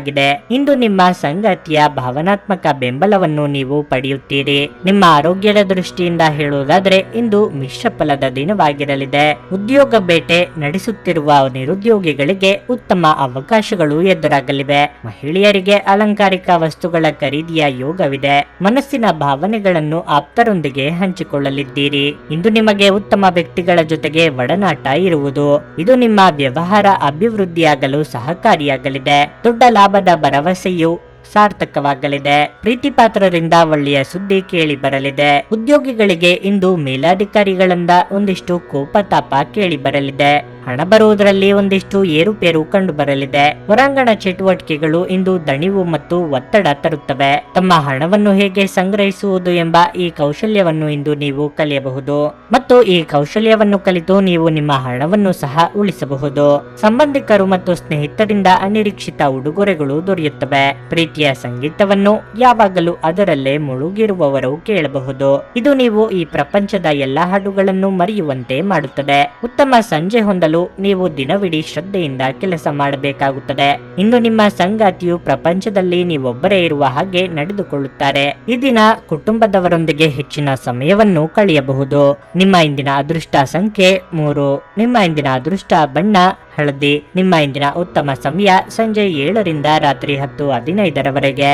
ಇಂದು ನಿಮ್ಮ ಸಂಗಾತಿಯ ಭಾವನಾತ್ಮಕ ಬೆಂಬಲವನ್ನು ನೀವು ಪಡೆಯುತ್ತೀರಿ. ನಿಮ್ಮ ಆರೋಗ್ಯದ ದೃಷ್ಟಿಯಿಂದ ಹೇಳುವುದಾದ್ರೆ ಇಂದು ಮಿಶ್ರ ಫಲದ ದಿನವಾಗಿರಲಿದೆ. ಉದ್ಯೋಗ ಬೇಟೆ ನಡೆಸುತ್ತಿರುವ ನಿರುದ್ಯೋಗಿಗಳಿಗೆ ಉತ್ತಮ ಅವಕಾಶಗಳು ಎದುರಾಗಲಿವೆ. ಮಹಿಳೆಯರಿಗೆ ಅಲಂಕಾರಿಕ ವಸ್ತುಗಳ ಖರೀದಿಯ ಯೋಗವಿದೆ. ಮನಸ್ಸಿನ ಭಾವನೆಗಳನ್ನು ಆಪ್ತರೊಂದಿಗೆ ಹಂಚಿಕೊಳ್ಳಲಿದ್ದೀರಿ. ಇಂದು ನಿಮಗೆ ಉತ್ತಮ ವ್ಯಕ್ತಿಗಳ ಜೊತೆಗೆ ಒಡನಾಟ ಇರುವುದು. ಇದು ನಿಮ್ಮ ವ್ಯವಹಾರ ಅಭಿವೃದ್ಧಿಯಾಗಲು ಸಹಕಾರಿಯಾಗಲಿದೆ. ದೊಡ್ಡ ಲಾಭದ ಭರವಸೆಯು ಸಾರ್ಥಕವಾಗಲಿದೆ. ಪ್ರೀತಿ ಪಾತ್ರರಿಂದ ಒಳ್ಳೆಯ ಸುದ್ದಿ ಕೇಳಿ ಬರಲಿದೆ. ಉದ್ಯೋಗಿಗಳಿಗೆ ಇಂದು ಮೇಲಾಧಿಕಾರಿಗಳಿಂದ ಒಂದಿಷ್ಟು ಕೋಪತಾಪ ಕೇಳಿ ಬರಲಿದೆ. ಹಣ ಬರುವುದರಲ್ಲಿ ಒಂದಿಷ್ಟು ಏರುಪೇರು ಕಂಡು ಬರಲಿದೆ. ಹೊರಾಂಗಣ ಚಟುವಟಿಕೆಗಳು ಇಂದು ದಣಿವು ಮತ್ತು ಒತ್ತಡ ತರುತ್ತವೆ. ತಮ್ಮ ಹಣವನ್ನು ಹೇಗೆ ಸಂಗ್ರಹಿಸುವುದು ಎಂಬ ಈ ಕೌಶಲ್ಯವನ್ನು ಇಂದು ನೀವು ಕಲಿಯಬಹುದು ಮತ್ತು ಈ ಕೌಶಲ್ಯವನ್ನು ಕಲಿತು ನೀವು ನಿಮ್ಮ ಹಣವನ್ನು ಸಹ ಉಳಿಸಬಹುದು. ಸಂಬಂಧಿಕರು ಮತ್ತು ಸ್ನೇಹಿತರಿಂದ ಅನಿರೀಕ್ಷಿತ ಉಡುಗೊರೆಗಳು ದೊರೆಯುತ್ತವೆ. ಪ್ರೀತಿಯ ಸಂಗೀತವನ್ನು ಯಾವಾಗಲೂ ಅದರಲ್ಲೇ ಮುಳುಗಿರುವವರು ಕೇಳಬಹುದು. ಇದು ನೀವು ಈ ಪ್ರಪಂಚದ ಎಲ್ಲಾ ಹಾಡುಗಳನ್ನು ಮರೆಯುವಂತೆ ಮಾಡುತ್ತದೆ. ಉತ್ತಮ ಸಂಜೆ ಹೊಂದಲು ನೀವು ದಿನವಿಡೀ ಶ್ರದ್ಧೆಯಿಂದ ಕೆಲಸ ಮಾಡಬೇಕಾಗುತ್ತದೆ. ಇಂದು ನಿಮ್ಮ ಸಂಗಾತಿಯು ಪ್ರಪಂಚದಲ್ಲಿ ನೀವೊಬ್ಬರೇ ಇರುವ ಹಾಗೆ ನಡೆದುಕೊಳ್ಳುತ್ತಾರೆ. ಈ ದಿನ ಕುಟುಂಬದವರೊಂದಿಗೆ ಹೆಚ್ಚಿನ ಸಮಯವನ್ನು ಕಳೆಯಬಹುದು. ನಿಮ್ಮ ಇಂದಿನ ಅದೃಷ್ಟ ಸಂಖ್ಯೆ 3. ನಿಮ್ಮ ಇಂದಿನ ಅದೃಷ್ಟ ಬಣ್ಣ ಹಳದಿ. ನಿಮ್ಮ ಇಂದಿನ ಉತ್ತಮ ಸಮಯ ಸಂಜೆ 7 ರಿಂದ ರಾತ್ರಿ 10:15 ರವರೆಗೆ.